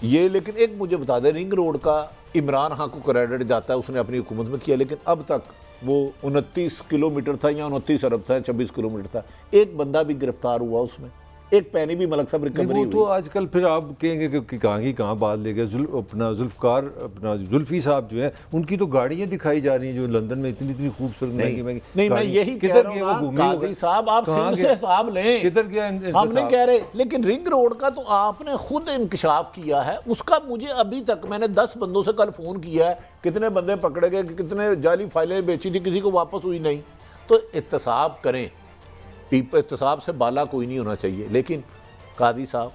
یہ. لیکن ایک مجھے بتا دیں، رنگ روڈ کا عمران خان کو کریڈٹ جاتا ہے، اس نے اپنی حکومت میں کیا، لیکن اب تک وہ 29 کلومیٹر تھا یا 29 ارب تھا، 26 کلومیٹر تھا. ایک بندہ بھی گرفتار ہوا اس میں، ایک پینی بھی ملک صاحب ریکوری ہوئی. وہ تو آج کل پھر آپ کہیں گے کہ کہاں کی کہاں بات لے گئے. اپنا زلفی صاحب جو ہیں ان کی تو گاڑیاں دکھائی جا رہی ہیں جو لندن میں اتنی خوبصورت مہنگی. نہیں میں یہی کہہ رہا ہوں قاضی صاحب، آپ سندھ سے حساب لیں. کدھر گیا؟ ہم نہیں کہہ رہے، لیکن رنگ روڈ کا تو آپ نے خود انکشاف کیا ہے. اس کا مجھے ابھی تک، میں نے 10 بندوں سے کل فون کیا ہے، کتنے بندے پکڑے گئے، کتنے جعلی فائلیں بیچی تھی، کسی کو واپس ہوئی نہیں. تو احتساب کریں. احتساب سے بالا کوئی نہیں ہونا چاہیے. لیکن قاضی صاحب،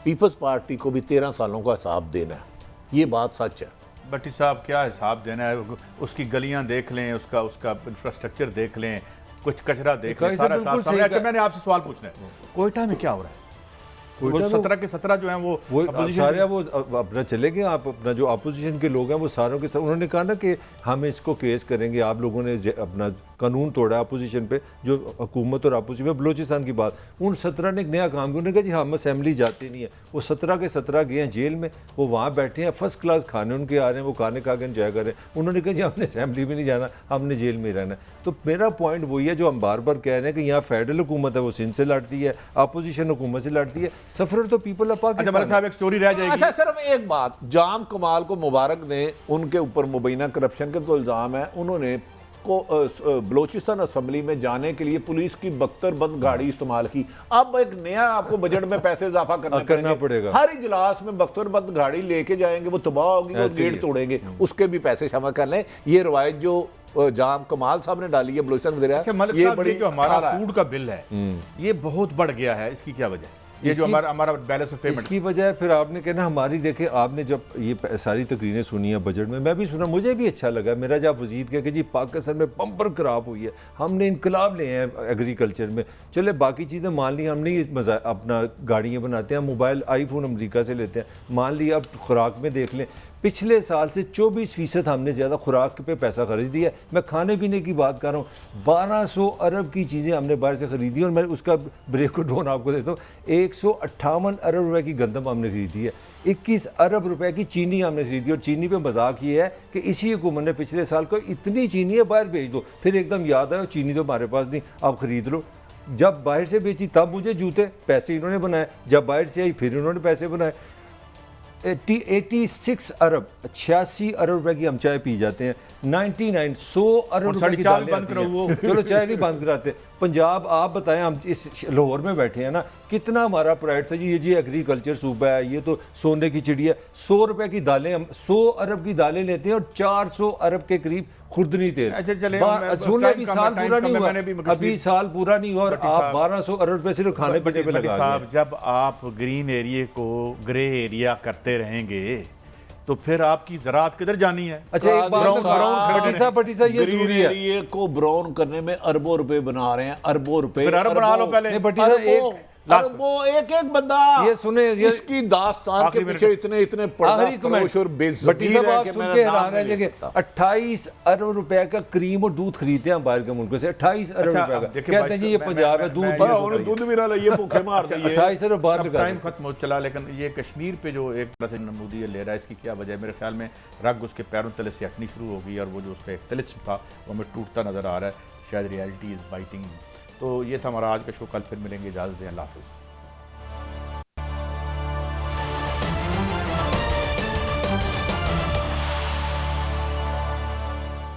پیپلز پارٹی کو بھی 13 سالوں کا حساب دینا ہے، یہ بات سچ ہے. بٹی صاحب کیا حساب دینا ہے؟ اس کی گلیاں دیکھ لیں، اس کا انفراسٹرکچر دیکھ لیں، کچھ کچرا دیکھ لیں، سارا صاف. میں نے آپ سے سوال پوچھنا ہے، کوئٹہ میں کیا ہو رہا ہے؟ وہ 17 کے 17 جو ہیں وہ سارے وہ اپنا چلے گئے. آپ اپنا جو اپوزیشن کے لوگ ہیں وہ ساروں کے ساتھ انہوں نے کہا نا کہ ہم اس کو کیس کریں گے, آپ لوگوں نے اپنا قانون توڑا اپوزیشن پہ, جو حکومت اور اپوزیشن پہ. بلوچستان کی بات, ان 17 نے ایک نیا کام کیا, انہوں نے کہا جی ہم اسمبلی جاتے نہیں ہیں. وہ 17 کے 17 گئے ہیں جیل میں, وہ وہاں بیٹھے ہیں, فرسٹ کلاس کھانے ان کے آ رہے ہیں, وہ کھانے کھا کے انجوائے کر رہے ہیں. انہوں نے کہا جی ہم نے اسمبلی بھی نہیں جانا, ہم نے جیل میں ہی رہنا ہے. تو میرا پوائنٹ وہی ہے جو ہم بار بار کہہ رہے ہیں کہ یہاں فیڈرل حکومت ہے وہ سندھ سے لڑتی ہے, اپوزیشن حکومت سے لڑتی ہے, سفرر تو پیپل آف اچھا ملک پاکستان. صاحب ایک سٹوری رہ جائے گی. اچھا صرف ایک بات, جام کمال کو مبارک نے ان کے اوپر مبینہ کرپشن کے تو الزام ہے, انہوں نے بلوچستان اسمبلی میں جانے کے لیے پولیس کی 72 بند گاڑی استعمال کی. اب ایک نیا آپ کو بجٹ میں پیسے اضافہ کرنا پڑے گا. ہر اجلاس میں 72 بند گاڑی لے کے جائیں گے, وہ تباہ ہوگی, وہ گیٹ توڑیں گے, اس کے بھی پیسے شامل کر لیں. یہ روایت جو جام کمال صاحب نے ڈالی ہے بلوچستان وزیر ملک صاحب, یہ جو ہمارا فوڈ کا بل ہے یہ بہت بڑھ گیا ہے, اس کی کیا وجہ ہے؟ یہ جو ہمارا بیلنس آف پیمنٹ, اس کی وجہ ہے پھر آپ نے کہنا ہماری, دیکھیں آپ نے جب یہ ساری تقریریں سنی ہیں بجٹ میں بھی سنا, مجھے بھی اچھا لگا. میرا جب وزیر کہا کہ جی پاکستان میں بمپر خراب ہوئی ہے, ہم نے انقلاب لے ہیں ایگریکلچر میں, چلے باقی چیزیں مان لی, ہم نہیں اپنا گاڑیاں بناتے ہیں, موبائل آئی فون امریکہ سے لیتے ہیں, مان لی. اب خوراک میں دیکھ لیں, پچھلے سال سے 24% ہم نے زیادہ خوراک پہ پیسہ خرچ دیا ہے. میں کھانے پینے کی بات کر رہا ہوں, 1200 ارب کی چیزیں ہم نے باہر سے خریدی, اور میں اس کا بریک ڈاؤن آپ کو دیتا ہوں. 158 ارب روپے کی گندم ہم نے خریدی ہے, 21 ارب روپے کی چینی ہم نے خریدی. اور چینی پہ مذاق یہ ہے کہ اسی حکومت نے پچھلے سال کو اتنی چینی ہے باہر بھیج دو, پھر ایک دم یاد آیا چینی تو ہمارے پاس نہیں, آپ خرید لو. جب باہر سے بیچی تب مجھے جوتے, پیسے انہوں نے بنائے, جب باہر سے آئی پھر انہوں نے پیسے بنائے. 86 ارب 86 ارب روپے کی ہم چائے پی جاتے ہیں, 100 ارب روپے کی دالیں آتی ہیں. چلو چائے نہیں بند کراتے. پنجاب آپ بتائیں, ہم اس لاہور میں بیٹھے ہیں نا, کتنا ہمارا پرائڈ تھا جی, یہ جی ایگریکلچر صوبہ ہے, یہ تو سونے کی چڑیا ہے. 100 روپے کی دالیں, ہم 100 ارب کی دالیں لیتے ہیں اور 400 ارب کے قریب خوردنی تیل. ابھی سال پورا نہیں ہوا, ابھی سال پورا نہیں ہوا اور آپ 1200 ارب روپے صرف کھانے پینے پہ لگا صاحب, جب آپ گرین ایریے کو گرے ایریا کرتے رہیں گے تو پھر آپ کی زراعت کدھر جانی ہے؟ اچھا ایک بات بٹی صاحب یہ ضروری ہے, یہ کو براؤن کرنے میں اربوں روپے بنا رہے ہیں, اربوں روپے. پھر ارب بنا لو پہلے. بٹی صاحب وہ ایک ایک بندہ یہ سنیں, اس کی داستان کے پیچھے اتنے پردہ فروش اور بے ضمیر ہے کہ میں نام نہیں لے سکتا. 28 ارب روپے کا کریم اور دودھ خریدتے ہیں باہر کے ملکوں سے, 28 ارب روپے کا. کہتے ہیں جی یہ پنجاب ہے, دودھ بھی نہ لئیے, بھوکے مار دئیے. 28 ارب باہر لگا. ٹائم ختم ہو چلا, لیکن یہ کشمیر پہ جو ایک طرح سے نمودی لے رہا ہے, اس کی کیا وجہ ہے؟ میرے خیال میں رگ اس کے پیروں تلے سے ہٹنی شروع ہو گئی, اور وہ جو اس کا ایک طلسم تھا وہ ہمیں ٹوٹتا نظر آ رہا ہے. شاید ریالٹی از بائٹنگ. تو یہ تھا ہمارا آج کا شو, کل پھر ملیں گے, اجازت دیں, اللہ حافظ.